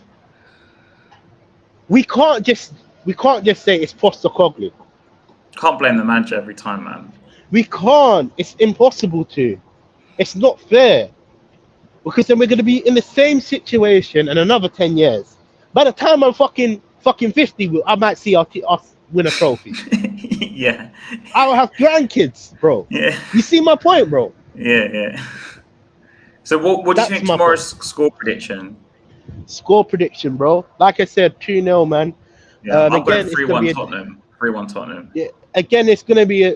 We can't just say it's Postecoglou. Can't blame the manager every time, man. We can't. It's impossible to. It's not fair. Because then we're going to be in the same situation in another 10 years. By the time I'm fucking 50, I might see us win a trophy. Yeah. I'll have grandkids, bro. Yeah. You see my point, bro? Yeah. So what do you think tomorrow's score prediction? Score prediction, bro. Like I said, 2-0, man. Yeah, I'm going 3-1 Tottenham. 3-1 Tottenham. Yeah. Again, it's going to be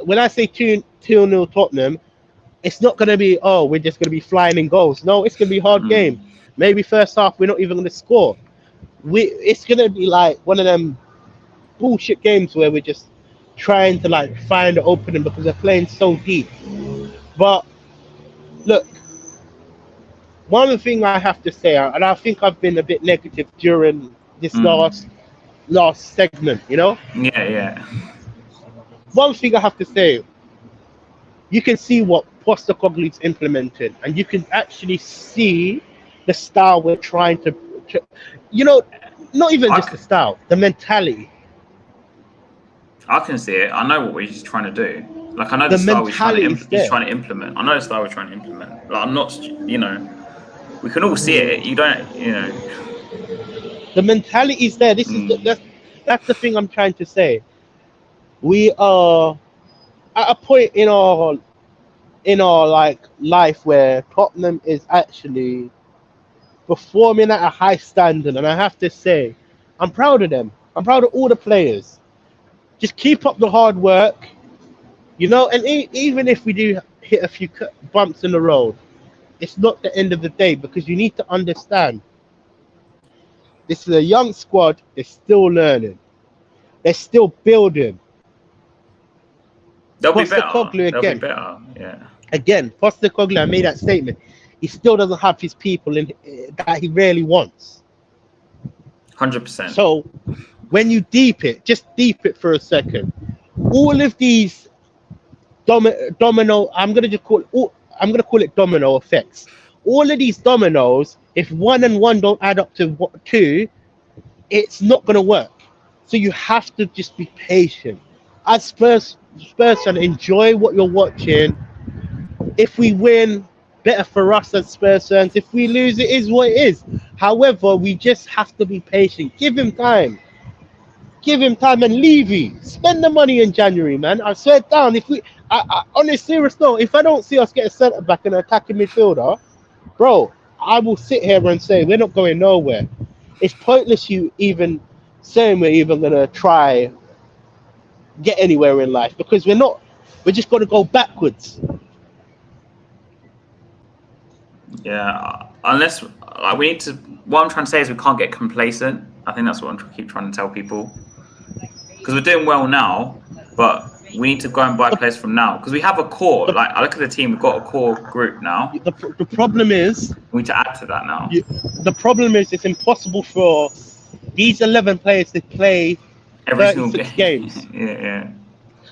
when I say 2-0 Tottenham, it's not going to be, we're just going to be flying in goals. No, it's going to be a hard game. Maybe first half we're not even going to score. It's going to be like one of them bullshit games where we're just trying to like find the opening because they're playing so deep. But look, one thing I have to say, and I think I've been a bit negative during this last segment, you know? Yeah. One thing I have to say, you can see what Postecoglou's implemented, and you can actually see the style we're trying to you know, not even just the style, the mentality. I can see it. I know what we're trying to do. Like, I know the style we're trying to implement. I know the style we're trying to implement. Like, I'm not, you know, we can all see it. You don't, you know. The mentality is there. This is that's the thing I'm trying to say. We are at a point in our like life where Tottenham is actually performing at a high standard, and I have to say, I'm proud of them. I'm proud of all the players. Just keep up the hard work, you know. And even if we do hit a few bumps in the road, it's not the end of the day, because you need to understand this is a young squad. They're still learning. They're still building. They'll be better. Yeah. Again, Postecoglou, I made that statement. He still doesn't have his people in that he really wants. 100%. So when you just deep it for a second. All of these domino, I'm gonna call it domino effects. All of these dominoes, if 1 and 1 don't add up to 2, it's not gonna work. So you have to just be patient. as Spurs fan, enjoy what you're watching. If we win, better for us as Spurs fans. If we lose, it is what it is. However, we just have to be patient. Give him time. Give him time. And Levy, spend the money in January, man. I swear down. If we, on a serious note, if I don't see us get a centre back and an attacking midfielder, bro, I will sit here and say we're not going nowhere. It's pointless you even saying we're even gonna try get anywhere in life, because we're not. We're just gonna go backwards. Yeah, unless we need to. What I'm trying to say is we can't get complacent. I think that's what I keep trying to tell people, because we're doing well now, but we need to go and buy players from now, because we have a core. Like, I look at the team, we've got a core group now. The problem is we need to add to that now. The problem is it's impossible for these 11 players to play Every 36 games. Yeah.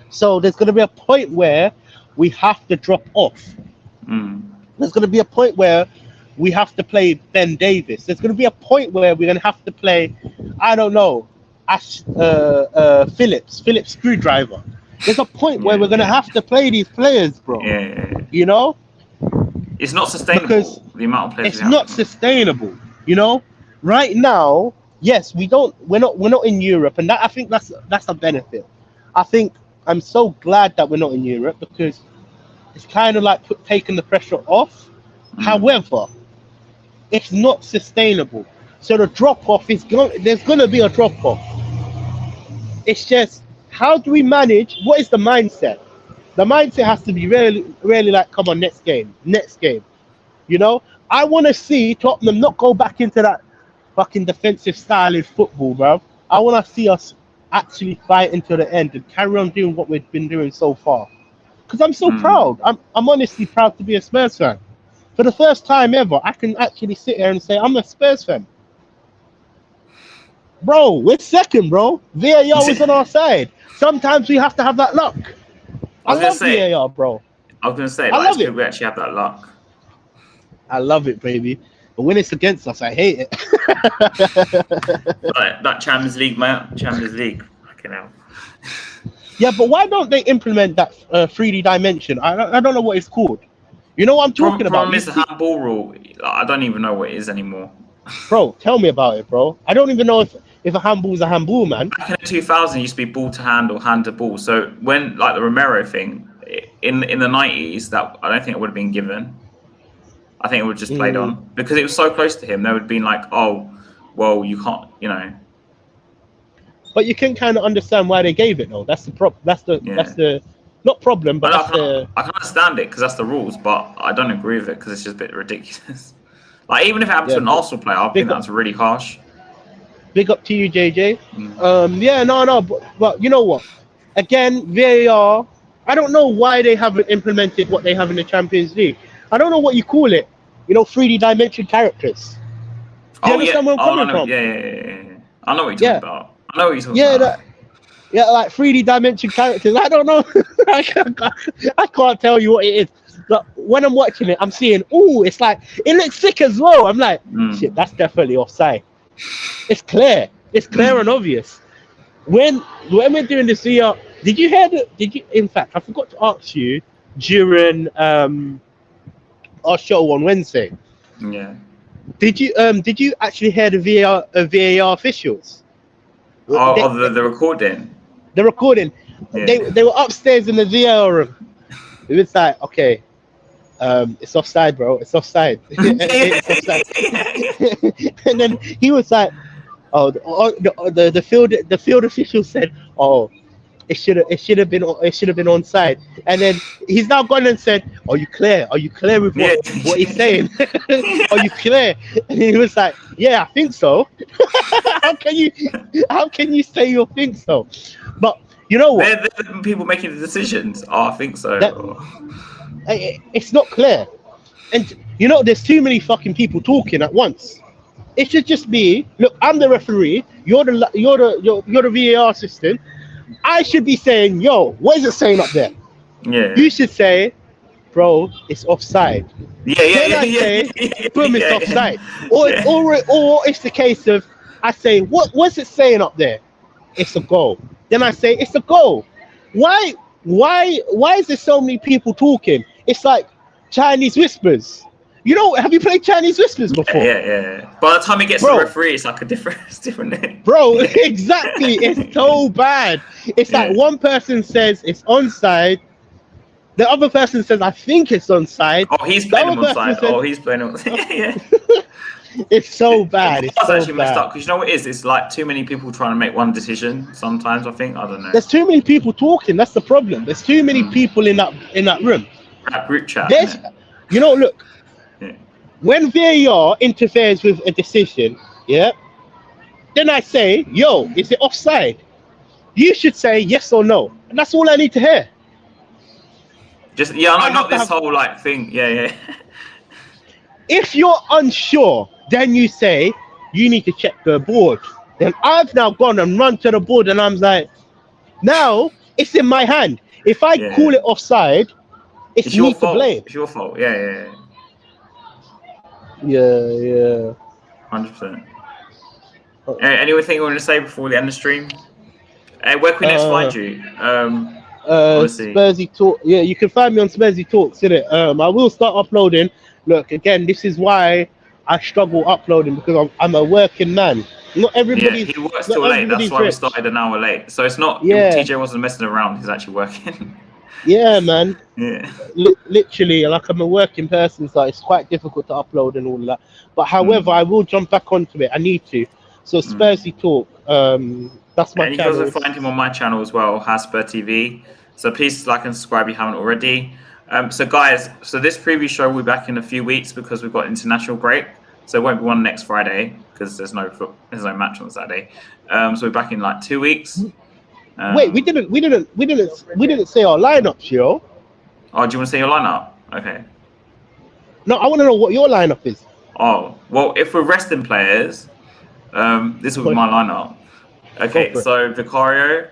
So there's going to be a point where we have to drop off. There's going to be a point where we have to play Ben Davis. There's going to be a point where we're going to have to play, I don't know, Phillips Screwdriver. There's a point where we're going to have to play these players, bro. Yeah. You know? It's not sustainable. Because the amount of players it's not sustainable. You know? Right now, yes, we're not in Europe, and that, I think that's a benefit. I think I'm so glad that we're not in Europe, because it's kind of like taking the pressure off. However, it's not sustainable. So the drop off there's going to be a drop off. It's just, how do we manage? What is the mindset? The mindset has to be really, really like, come on, next game. You know, I want to see Tottenham not go back into that fucking defensive style in football, bro. I want to see us actually fight until the end and carry on doing what we've been doing so far. Because I'm so proud. I'm honestly proud to be a Spurs fan. For the first time ever, I can actually sit here and say I'm a Spurs fan. Bro, we're second, bro. VAR is on our side. Sometimes we have to have that luck. I love VAR, bro. I was going to say, I love it. We actually have that luck. I love it, baby. But when it's against us, I hate it. Like that Champions League, man. Champions League. Fucking hell. Yeah, but why don't they implement that 3D dimension? I don't know what it's called. You know what I'm talking about? Problem is the handball rule. I don't even know what it is anymore. Bro, tell me about it, bro. I don't even know if a handball is a handball, man. Back in the 2000, it used to be ball to hand or hand to ball. So when, like the Romero thing, in the 90s, that I don't think it would have been given. I think it would have just played on, because it was so close to him. There would have been like, oh, well, you can't, you know. But you can kind of understand why they gave it, though. That's the not problem, but I can understand it because that's the rules, but I don't agree with it because it's just a bit ridiculous. Like, even if it happened to an Arsenal player, I think that's really harsh. Big up to you, JJ. But you know what? Again, VAR. I don't know why they haven't implemented what they have in the Champions League. I don't know what you call it. You know, 3D dimension characters. Do you understand where I'm coming from? Yeah. I know what you're talking about. I know what you're talking about. Like 3D dimension characters. I don't know. I can't tell you what it is. But when I'm watching it, I'm seeing, it's like, it looks sick as well. I'm like, shit, that's definitely offside. It's clear. It's clear and obvious. When we're doing this here, in fact, I forgot to ask you during our show on Wednesday. Yeah. Did you actually hear the VAR officials? The recording. The recording. Yeah. They were upstairs in the VAR room. It was like, okay, it's offside, bro. It's offside. It's offside. And then he was like, the field official said, it should have been onside. And then he's now gone and said, are you clear with what he's saying? Are you clear? And he was like, yeah, I think so. how can you say you think so? But you know what? They're the people making the decisions. I think so. It's not clear. And you know, there's too many fucking people talking at once. It should just be, look, I'm the referee, you're the VAR assistant. I should be saying, yo, what is it saying up there? Yeah. You should say, bro, it's offside. Yeah. Boom, it's offside. Or it's the case of, I say, what's it saying up there? It's a goal. Then I say, it's a goal. why is there so many people talking? It's like Chinese whispers. Have you played Chinese whispers before? Yeah. By the time it gets to the referee, it's like it's different. Bro, exactly. It's so bad. It's like one person says it's onside, the other person says I think it's onside. Oh, he's playing him onside. He's playing him. Yeah. It's so bad. It's so actually messed up because you know what it is? It's like too many people trying to make one decision. Sometimes I think I don't know. There's too many people talking. That's the problem. There's too many people in that room. That group chat. Look. Yeah. When VAR interferes with a decision, then I say, yo, is it offside? You should say yes or no, and that's all I need to hear. Not this whole like thing. Yeah. If you're unsure, then you say you need to check the board. Then I've now gone and run to the board, and I'm like, now it's in my hand. If I call it offside, it's me to blame. It's your fault. Yeah. Yeah. 100%. Anything you want to say before we end the stream? Where can we next find you? Spursy Talk. Yeah, you can find me on Spursy Talks, innit? I will start uploading. Look, again, this is why I struggle uploading, because I'm a working man. Not everybody. Yeah, he works till late. That's why we started an hour late. So it's not. TJ wasn't messing around. He's actually working. Yeah, man. Yeah. Literally, like I'm a working person, so it's quite difficult to upload and all of that. But however, I will jump back onto it. I need to. So Spursy Talk. That's my channel. And you can also find him on my channel as well, Hotspur TV. So please like and subscribe if you haven't already. So guys, this preview show will be back in a few weeks because we've got international break. So it won't be one next Friday because there's no match on Saturday. So we're back in like 2 weeks. Wait, we didn't say our lineups, yo. Oh, do you want to say your lineup? Okay. No, I want to know what your lineup is. Oh, well, if we're resting players, this will be my lineup. Okay, so Vicario,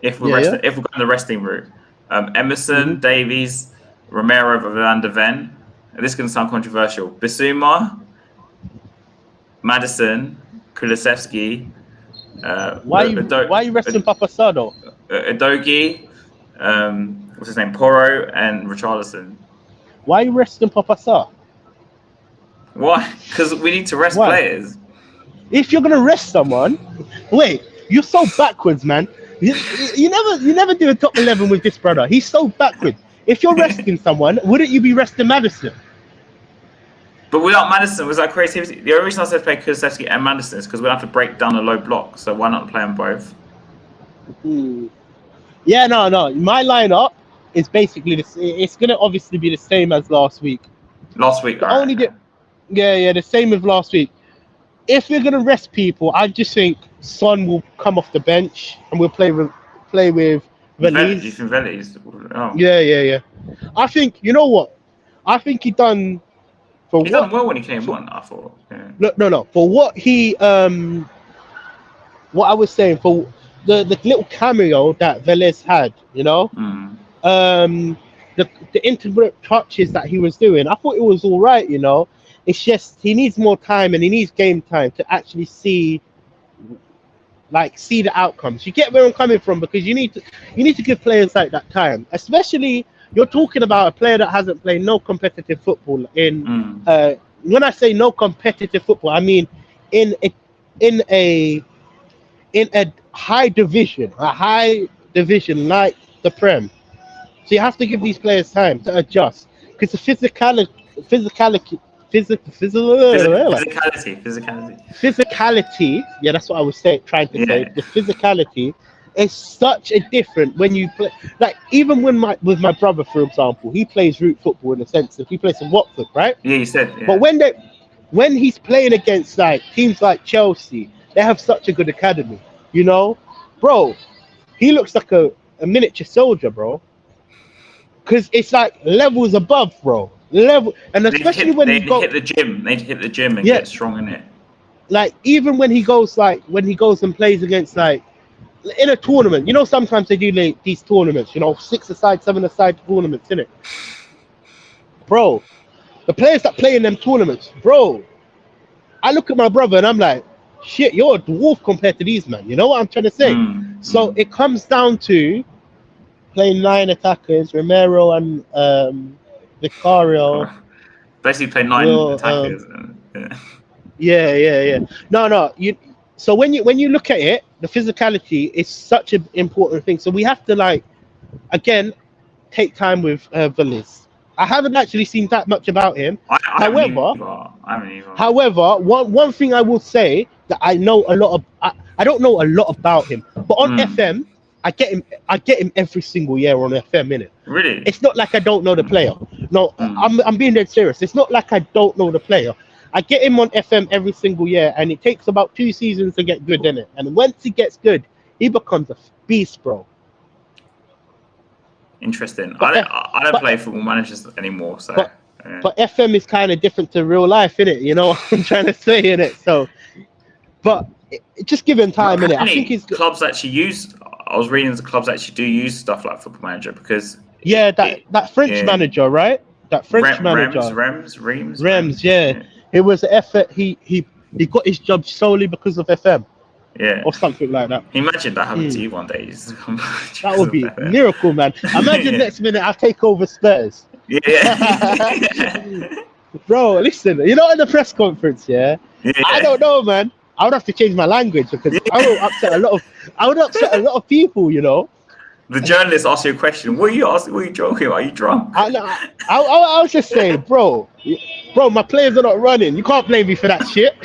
if we're going the resting route, Emerson, Davies, Romero, Van de Ven. This is going to sound controversial. Bissouma, Maddison, Kulusevski. Why are you resting Papasado? Udogie, what's his name? Porro and Richarlison. Why are you resting Papasa? Why? Because we need to rest players. If you're gonna rest someone, wait, you're so backwards, man. You never do a top 11 with this brother. He's so backwards. If you're resting someone, wouldn't you be resting Maddison? But without Maddison, was that creativity? The only reason I said play Kulusevski and Maddison is because we'll have to break down a low block. So why not play them both? Yeah, no. My lineup is basically it's gonna obviously be the same as last week. The same as last week. If we're gonna rest people, I just think Son will come off the bench and we'll play with Veliz. You think Veliz? Oh. Yeah. I think, you know what? I think he done for he done well when he came on, I thought. Yeah. No. For what he what I was saying, for the little cameo that Veliz had, you know? The intimate touches that he was doing, I thought it was all right, you know. It's just he needs more time and he needs game time to actually see the outcomes. You get where I'm coming from, because you need to give players like that time. Especially you're talking about a player that hasn't played no competitive football in when I say no competitive football, I mean in a high division like the Prem. So you have to give these players time to adjust, because the physicality, yeah, that's what I was trying to say. The physicality is such a different when you play. Like even with my brother, for example, he plays route football in the sense that he plays in Watford, right? Yeah, you said. Yeah. But when he's playing against like teams like Chelsea, they have such a good academy, you know, bro. He looks like a miniature soldier, bro. Because it's like levels above, bro. And especially when he hit the gym, they'd hit the gym and get strong in it. Like even when he goes and plays against, like, in a tournament, you know, sometimes they do these tournaments, you know, 6-a-side, 7-a-side tournaments, innit? Bro, the players that play in them tournaments, bro, I look at my brother and I'm like, shit, you're a dwarf compared to these, man. You know what I'm trying to say? So it comes down to playing 9 attackers. Romero and Vicario Basically, play 9 will. attackers. Yeah. No. So when you look at it, the physicality is such an important thing. So we have to like again take time with Villas. I haven't actually seen that much about him. I haven't either. However, one thing I will say that I know a lot of I don't know a lot about him, but on FM I get him every single year on FM, innit? Really? It's not like I don't know the player. No, I'm being dead serious. It's not like I don't know the player. I get him on FM every single year, and it takes about 2 seasons to get good, innit? And once he gets good, he becomes a beast, bro. Interesting. I don't play Football Managers anymore, so. But FM is kind of different to real life, innit? You know what I'm trying to say, innit? So, but just give him time, innit? I think he's clubs actually use. I was reading the clubs actually do use stuff like Football Manager because. Yeah, that French manager, right? That French manager. Rems. Yeah. It was an effort. He got his job solely because of FM. Yeah. Or something like that. Imagine that happened to you one day. That would be a miracle, man. Imagine next minute I take over Spurs. Yeah. Bro, listen, you know, in the press conference, I don't know, man. I would have to change my language because I would upset a lot of people, you know. The journalist asks you a question. What are you asking? What are you joking? Are you drunk? I was just saying, bro, my players are not running. You can't blame me for that shit.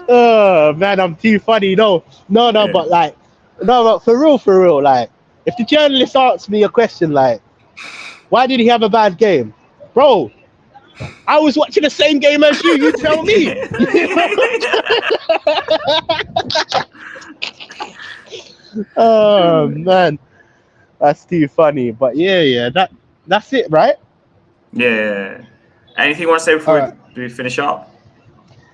Oh man, I'm too funny. No, but for real, like, if the journalist asks me a question like, why did he have a bad game, bro? I was watching the same game as you. You tell me. Oh man, that's too funny. But yeah, that's it, right? Yeah. Anything you want to say before we finish up?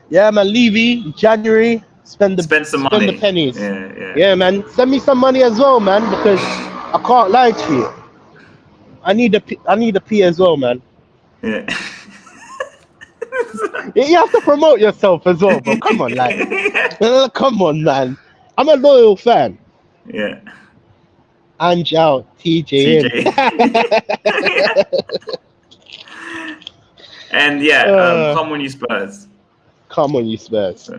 Yeah, man. Levy, January. Spend some money. The pennies. Yeah, man. Send me some money as well, man, because I can't lie to you. I need a P as well, man. Yeah. You have to promote yourself as well, bro. Come on, like, come on, man. I'm a loyal fan. Yeah. Ange out, TJ in. And come on, you Spurs. Come on, you Spurs.